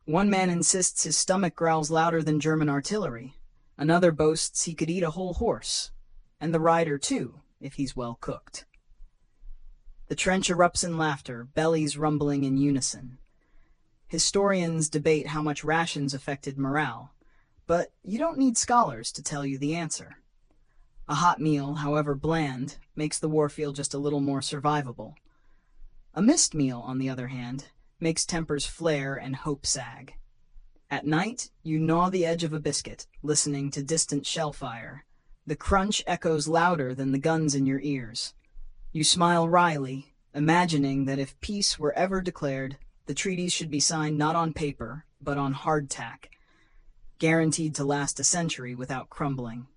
One man insists his stomach growls louder than German artillery. Another boasts he could eat a whole horse, and the rider too, if he's well cooked. The trench erupts in laughter, bellies rumbling in unison. Historians debate how much rations affected morale, but you don't need scholars to tell you the answer. A hot meal, however bland, makes the war feel just a little more survivable. A missed meal, on the other hand, makes tempers flare and hope sag. At night, you gnaw the edge of a biscuit, listening to distant shell fire. The crunch echoes louder than the guns in your ears. You smile wryly, imagining that if peace were ever declared, the treaties should be signed not on paper, but on hardtack, guaranteed to last a century without crumbling.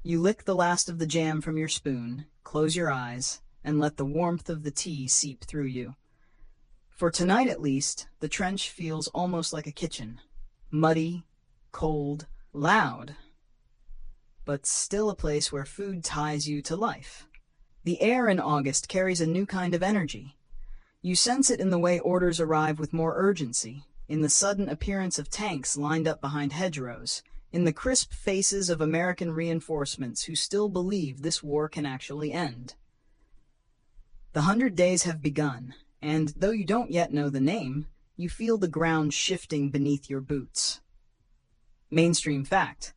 You lick the last of the jam from your spoon, close your eyes, and let the warmth of the tea seep through you. For tonight at least, the trench feels almost like a kitchen. Muddy, cold, loud, but still a place where food ties you to life. The air in August carries a new kind of energy. You sense it in the way orders arrive with more urgency, in the sudden appearance of tanks lined up behind hedgerows, in the crisp faces of American reinforcements who still believe this war can actually end. The 100 days have begun, and though you don't yet know the name, you feel the ground shifting beneath your boots. Mainstream fact: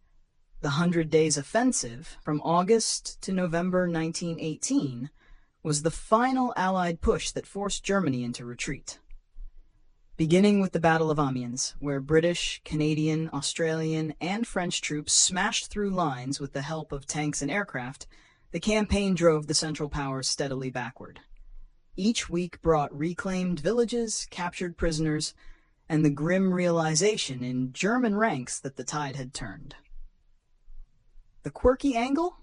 the 100 Days Offensive, from August to November 1918, was the final Allied push that forced Germany into retreat. Beginning with the Battle of Amiens, where British, Canadian, Australian, and French troops smashed through lines with the help of tanks and aircraft, the campaign drove the Central Powers steadily backward. Each week brought reclaimed villages, captured prisoners, and the grim realization in German ranks that the tide had turned. The quirky angle?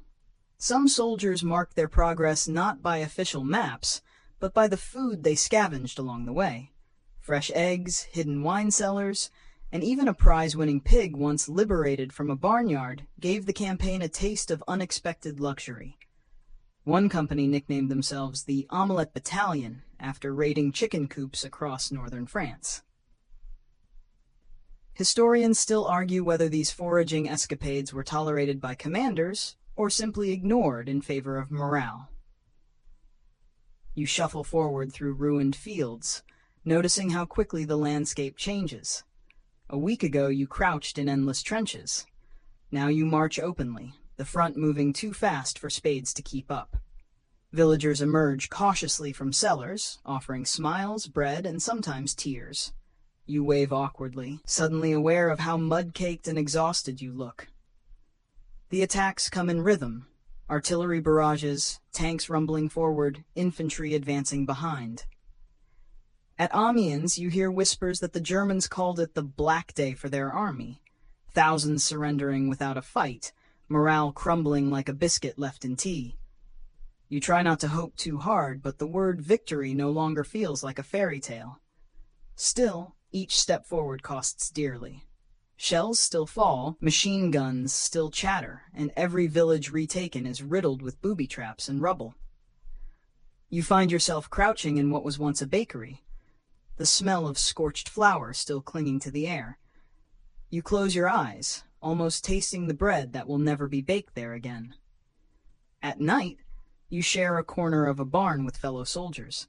Some soldiers marked their progress not by official maps, but by the food they scavenged along the way. Fresh eggs, hidden wine cellars, and even a prize-winning pig once liberated from a barnyard gave the campaign a taste of unexpected luxury. One company nicknamed themselves the Omelette Battalion after raiding chicken coops across northern France. Historians still argue whether these foraging escapades were tolerated by commanders or simply ignored in favor of morale. You shuffle forward through ruined fields, noticing how quickly the landscape changes. A week ago you crouched in endless trenches. Now you march openly, the front moving too fast for spades to keep up. Villagers emerge cautiously from cellars, offering smiles, bread, and sometimes tears. You wave awkwardly, suddenly aware of how mud-caked and exhausted you look. The attacks come in rhythm. Artillery barrages, tanks rumbling forward, infantry advancing behind. At Amiens, you hear whispers that the Germans called it the Black Day for their army. Thousands surrendering without a fight, morale crumbling like a biscuit left in tea. You try not to hope too hard, but the word victory no longer feels like a fairy tale. Still, each step forward costs dearly. Shells still fall, machine guns still chatter, and every village retaken is riddled with booby traps and rubble. You find yourself crouching in what was once a bakery, the smell of scorched flour still clinging to the air. You close your eyes, almost tasting the bread that will never be baked there again. At night, you share a corner of a barn with fellow soldiers.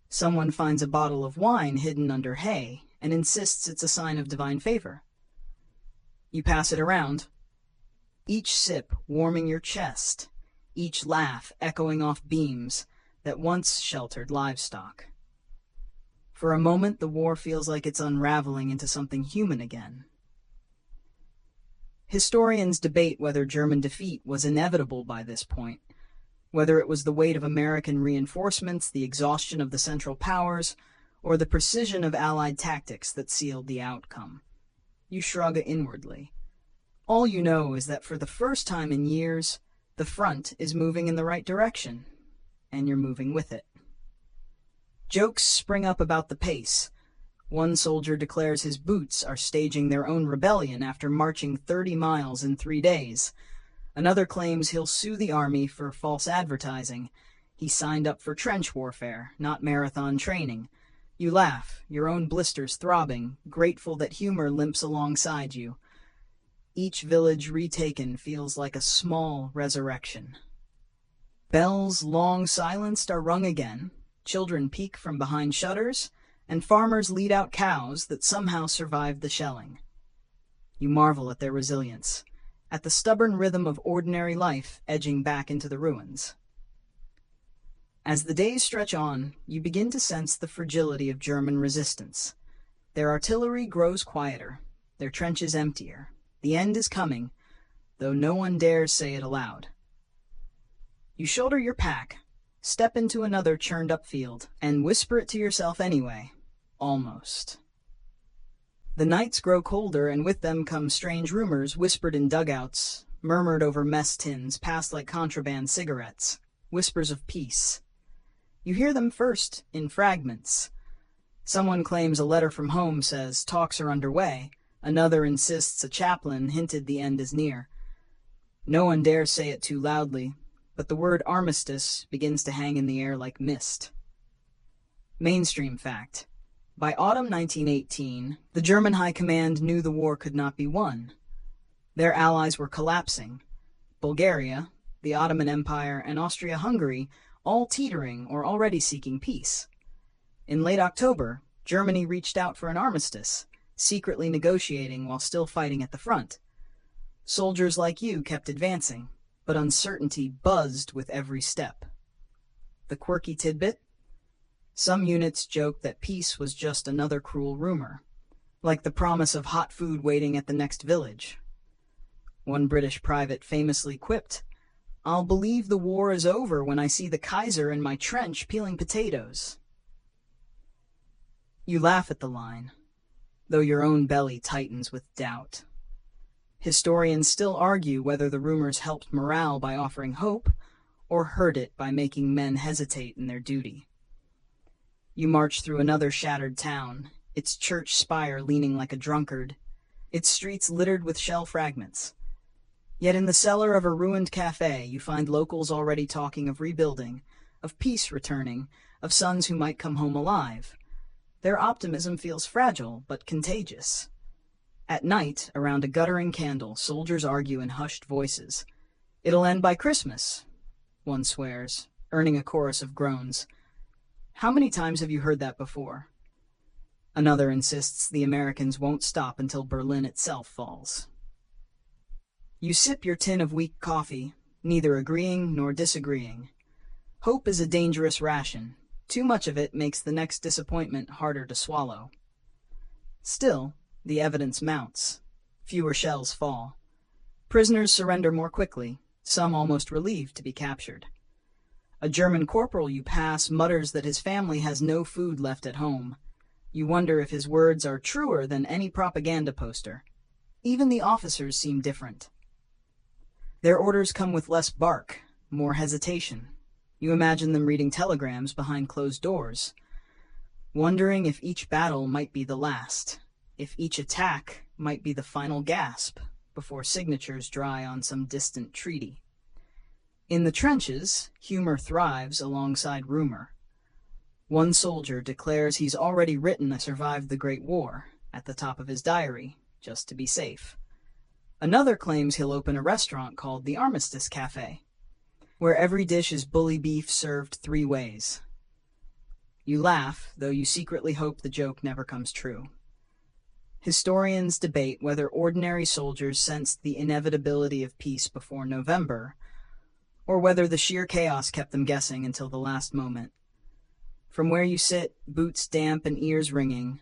Someone finds a bottle of wine hidden under hay and insists it's a sign of divine favor. You pass it around, each sip warming your chest, each laugh echoing off beams that once sheltered livestock. For a moment, the war feels like it's unraveling into something human again. Historians debate whether German defeat was inevitable by this point, whether it was the weight of American reinforcements, the exhaustion of the Central Powers, or the precision of Allied tactics that sealed the outcome. You shrug inwardly. All you know is that for the first time in years, the front is moving in the right direction, and you're moving with it. Jokes spring up about the pace. One soldier declares his boots are staging their own rebellion after marching 30 miles in 3 days. Another claims he'll sue the army for false advertising. He signed up for trench warfare, not marathon training. You laugh, your own blisters throbbing, grateful that humor limps alongside you. Each village retaken feels like a small resurrection. Bells, long silenced, are rung again. Children peek from behind shutters, and farmers lead out cows that somehow survived the shelling. You marvel at their resilience, at the stubborn rhythm of ordinary life edging back into the ruins. As the days stretch on, you begin to sense the fragility of German resistance. Their artillery grows quieter, their trenches emptier. The end is coming, though no one dares say it aloud. You shoulder your pack, step into another churned-up field, and whisper it to yourself anyway. Almost. The nights grow colder, and with them come strange rumors whispered in dugouts, murmured over mess tins, passed like contraband cigarettes. Whispers of peace. You hear them first in fragments. Someone claims a letter from home says talks are underway. Another insists a chaplain hinted the end is near. No one dares say it too loudly, but the word armistice begins to hang in the air like mist. Mainstream fact. By autumn 1918, the German High Command knew the war could not be won. Their allies were collapsing. Bulgaria, the Ottoman Empire, and Austria-Hungary all teetering or already seeking peace. In late October, Germany reached out for an armistice, secretly negotiating while still fighting at the front. Soldiers like you kept advancing, but uncertainty buzzed with every step. The quirky tidbit? Some units joked that peace was just another cruel rumor, like the promise of hot food waiting at the next village. One British private famously quipped, "I'll believe the war is over when I see the Kaiser in my trench peeling potatoes." You laugh at the line, though your own belly tightens with doubt. Historians still argue whether the rumors helped morale by offering hope, or hurt it by making men hesitate in their duty. You march through another shattered town, its church spire leaning like a drunkard, its streets littered with shell fragments. Yet in the cellar of a ruined cafe, you find locals already talking of rebuilding, of peace returning, of sons who might come home alive. Their optimism feels fragile, but contagious. At night, around a guttering candle, soldiers argue in hushed voices. "It'll end by Christmas," one swears, earning a chorus of groans. "How many times have you heard that before?" Another insists the Americans won't stop until Berlin itself falls. You sip your tin of weak coffee, neither agreeing nor disagreeing. Hope is a dangerous ration. Too much of it makes the next disappointment harder to swallow. Still, the evidence mounts. Fewer shells fall. Prisoners surrender more quickly, some almost relieved to be captured. A German corporal you pass mutters that his family has no food left at home. You wonder if his words are truer than any propaganda poster. Even the officers seem different. Their orders come with less bark, more hesitation. You imagine them reading telegrams behind closed doors, wondering if each battle might be the last, if each attack might be the final gasp before signatures dry on some distant treaty. In the trenches, humor thrives alongside rumor. One soldier declares he's already written "I survived the Great War" at the top of his diary, just to be safe. Another claims he'll open a restaurant called the Armistice Cafe, where every dish is bully beef served 3 ways. You laugh, though you secretly hope the joke never comes true. Historians debate whether ordinary soldiers sensed the inevitability of peace before November, or whether the sheer chaos kept them guessing until the last moment. From where you sit, boots damp and ears ringing,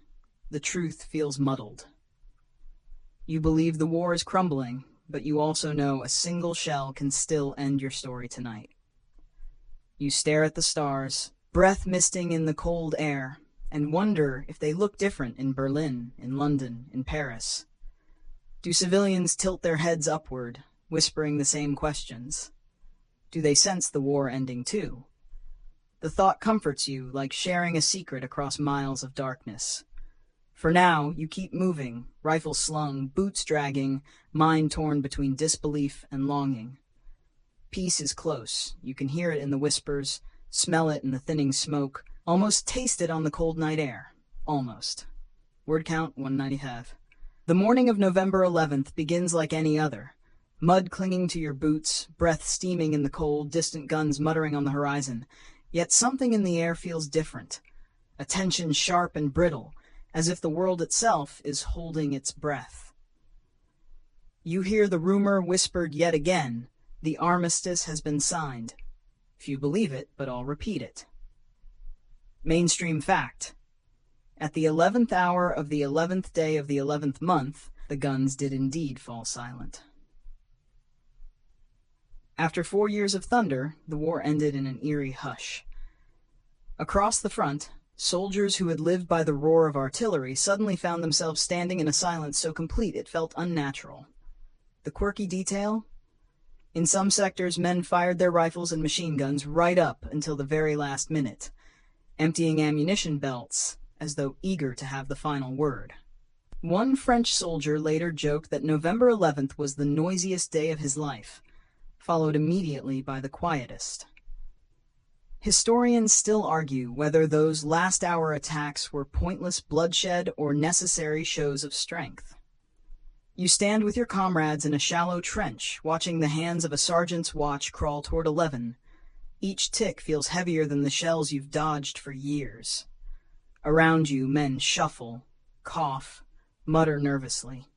the truth feels muddled. You believe the war is crumbling, but you also know a single shell can still end your story tonight. You stare at the stars, breath misting in the cold air, and wonder if they look different in Berlin, in London, in Paris. Do civilians tilt their heads upward, whispering the same questions? Do they sense the war ending too? The thought comforts you like sharing a secret across miles of darkness. For now, you keep moving, rifle slung, boots dragging, mind torn between disbelief and longing. Peace is close. You can hear it in the whispers, smell it in the thinning smoke, almost taste it on the cold night air. Almost. Word count 195. The morning of November 11th begins like any other. Mud clinging to your boots, breath steaming in the cold, distant guns muttering on the horizon. Yet something in the air feels different. A tension sharp and brittle, as if the world itself is holding its breath. You hear the rumor whispered yet again: the armistice has been signed. Few believe it, but I'll repeat it. Mainstream fact. At the 11th hour of the 11th day of the 11th month, the guns did indeed fall silent. After 4 years of thunder, the war ended in an eerie hush. Across the front, soldiers who had lived by the roar of artillery suddenly found themselves standing in a silence so complete it felt unnatural. The quirky detail? In some sectors, men fired their rifles and machine guns right up until the very last minute, emptying ammunition belts as though eager to have the final word. One French soldier later joked that November 11th was the noisiest day of his life, followed immediately by the quietest. Historians still argue whether those last-hour attacks were pointless bloodshed or necessary shows of strength. You stand with your comrades in a shallow trench, watching the hands of a sergeant's watch crawl toward 11. Each tick feels heavier than the shells you've dodged for years. Around you, men shuffle, cough, mutter nervously.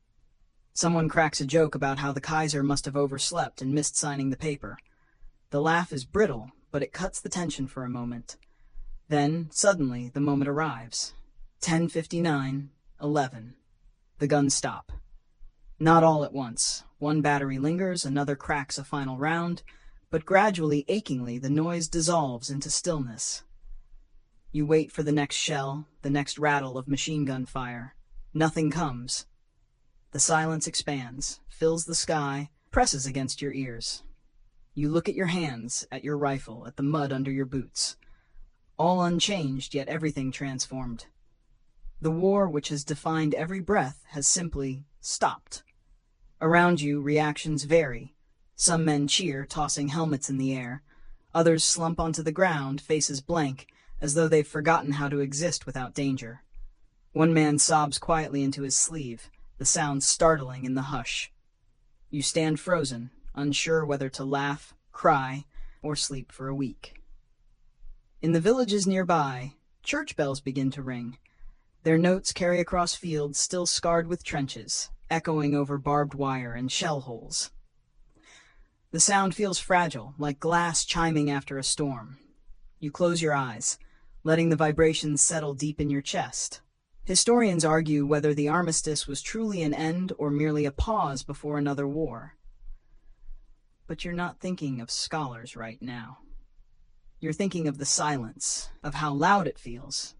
Someone cracks a joke about how the Kaiser must have overslept and missed signing the paper. The laugh is brittle, but it cuts the tension for a moment. Then, suddenly, the moment arrives. 10:59, 11. The guns stop. Not all at once. One battery lingers, another cracks a final round, but gradually, achingly, the noise dissolves into stillness. You wait for the next shell, the next rattle of machine gun fire. Nothing comes. The silence expands, fills the sky, presses against your ears. You look at your hands, at your rifle, at the mud under your boots. All unchanged, yet everything transformed. The war which has defined every breath has simply stopped. Around you, reactions vary. Some men cheer, tossing helmets in the air. Others slump onto the ground, faces blank, as though they've forgotten how to exist without danger. One man sobs quietly into his sleeve, the sound startling in the hush. You stand frozen, unsure whether to laugh, cry, or sleep for a week. In the villages nearby, church bells begin to ring. Their notes carry across fields still scarred with trenches, echoing over barbed wire and shell holes. The sound feels fragile, like glass chiming after a storm. You close your eyes, letting the vibrations settle deep in your chest. Historians argue whether the armistice was truly an end or merely a pause before another war. But you're not thinking of scholars right now. You're thinking of the silence, of how loud it feels,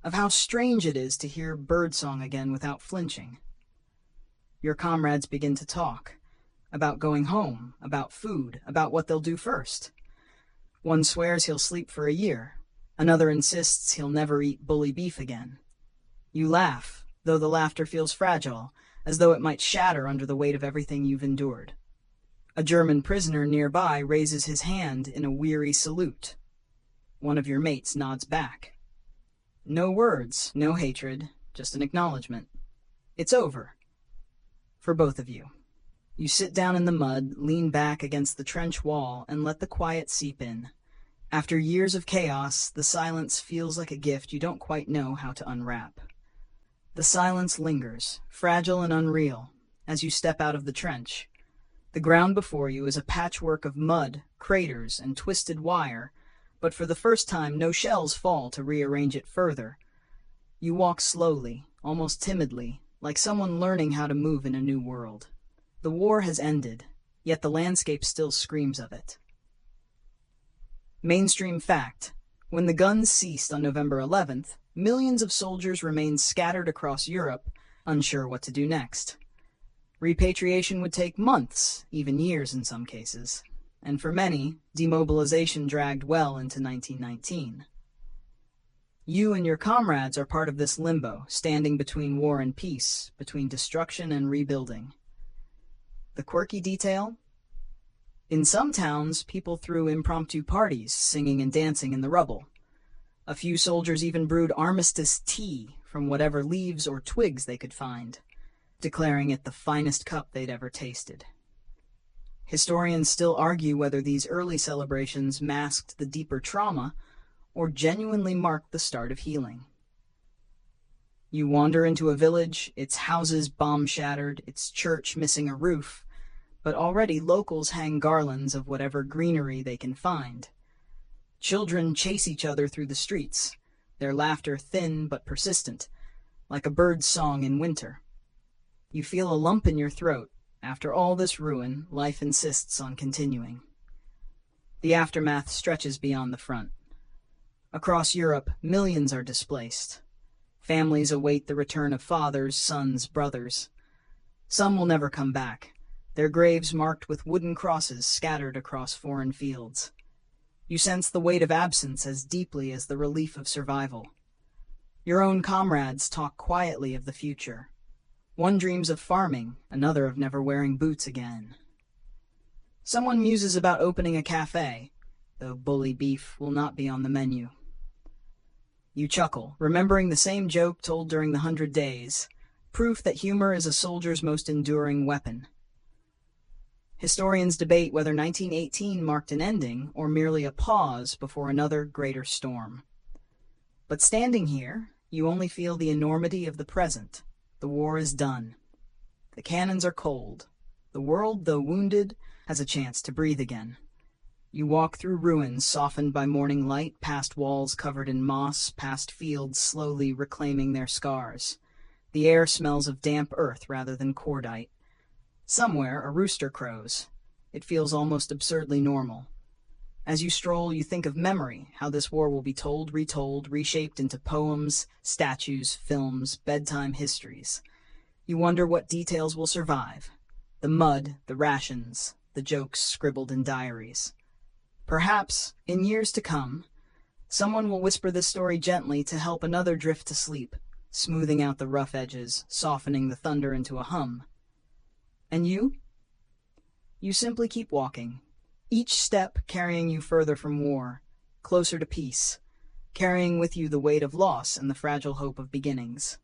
of how strange it is to hear birdsong again without flinching. Your comrades begin to talk, about going home, about food, about what they'll do first. One swears he'll sleep for a year. Another insists he'll never eat bully beef again. You laugh, though the laughter feels fragile, as though it might shatter under the weight of everything you've endured. A German prisoner nearby raises his hand in a weary salute. One of your mates nods back. No words, no hatred, just an acknowledgement. It's over. For both of you. You sit down in the mud, lean back against the trench wall, and let the quiet seep in. After years of chaos, the silence feels like a gift you don't quite know how to unwrap. The silence lingers, fragile and unreal, as you step out of the trench. The ground before you is a patchwork of mud, craters, and twisted wire, but for the first time no shells fall to rearrange it further. You walk slowly, almost timidly, like someone learning how to move in a new world. The war has ended, yet the landscape still screams of it. Mainstream fact: when the guns ceased on November 11th, millions of soldiers remained scattered across Europe, unsure what to do next. Repatriation would take months, even years in some cases, and for many, demobilization dragged well into 1919. You and your comrades are part of this limbo, standing between war and peace, between destruction and rebuilding. The quirky detail? In some towns, people threw impromptu parties, singing and dancing in the rubble. A few soldiers even brewed armistice tea from whatever leaves or twigs they could find, declaring it the finest cup they'd ever tasted. Historians still argue whether these early celebrations masked the deeper trauma or genuinely marked the start of healing. You wander into a village, its houses bomb-shattered, its church missing a roof, but already locals hang garlands of whatever greenery they can find. Children chase each other through the streets, their laughter thin but persistent, like a bird's song in winter. You feel a lump in your throat. After all this ruin, life insists on continuing. The aftermath stretches beyond the front. Across Europe, millions are displaced. Families await the return of fathers, sons, brothers. Some will never come back, their graves marked with wooden crosses scattered across foreign fields. You sense the weight of absence as deeply as the relief of survival. Your own comrades talk quietly of the future. One dreams of farming, another of never wearing boots again. Someone muses about opening a cafe, though bully beef will not be on the menu. You chuckle, remembering the same joke told during the 100 Days, proof that humor is a soldier's most enduring weapon. Historians debate whether 1918 marked an ending or merely a pause before another greater storm. But standing here, you only feel the enormity of the present. The war is done. The cannons are cold. The world, though wounded, has a chance to breathe again. You walk through ruins softened by morning light, past walls covered in moss, past fields slowly reclaiming their scars. The air smells of damp earth rather than cordite. Somewhere a rooster crows. It feels almost absurdly normal. As you stroll, you think of memory, how this war will be told, retold, reshaped into poems, statues, films, bedtime histories. You wonder what details will survive. The mud, the rations, the jokes scribbled in diaries. Perhaps, in years to come, someone will whisper this story gently to help another drift to sleep, smoothing out the rough edges, softening the thunder into a hum. And you? You simply keep walking, each step carrying you further from war, closer to peace, carrying with you the weight of loss and the fragile hope of beginnings.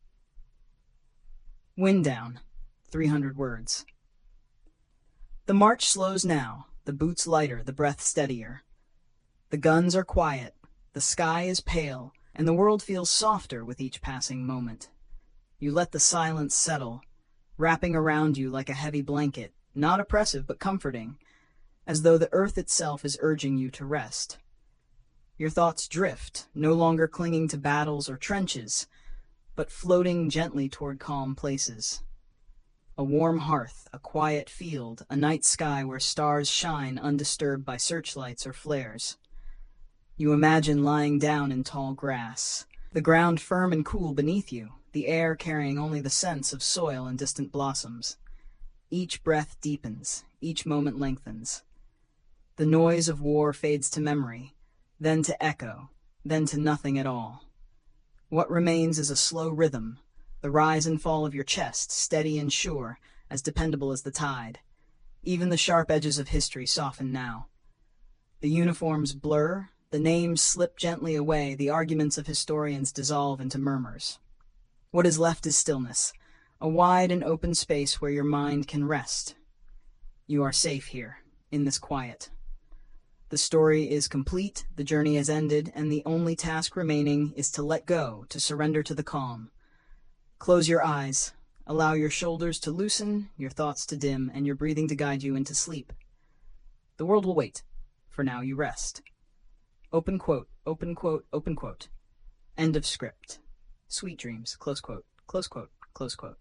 Wind down, 300 words. The march slows now, the boots lighter, the breath steadier. The guns are quiet, the sky is pale, and the world feels softer with each passing moment. You let the silence settle, wrapping around you like a heavy blanket, not oppressive but comforting, as though the earth itself is urging you to rest. Your thoughts drift, no longer clinging to battles or trenches, but floating gently toward calm places. A warm hearth, a quiet field, a night sky where stars shine undisturbed by searchlights or flares. You imagine lying down in tall grass, the ground firm and cool beneath you, the air carrying only the scents of soil and distant blossoms. Each breath deepens, each moment lengthens. The noise of war fades to memory, then to echo, then to nothing at all. What remains is a slow rhythm, the rise and fall of your chest, steady and sure, as dependable as the tide. Even the sharp edges of history soften now. The uniforms blur, the names slip gently away, the arguments of historians dissolve into murmurs. What is left is stillness, a wide and open space where your mind can rest. You are safe here, in this quiet. The story is complete, the journey has ended, and the only task remaining is to let go, to surrender to the calm. Close your eyes, allow your shoulders to loosen, your thoughts to dim, and your breathing to guide you into sleep. The world will wait. For now you rest. Open quote, open quote, open quote. End of script. Sweet dreams, close quote, close quote, close quote.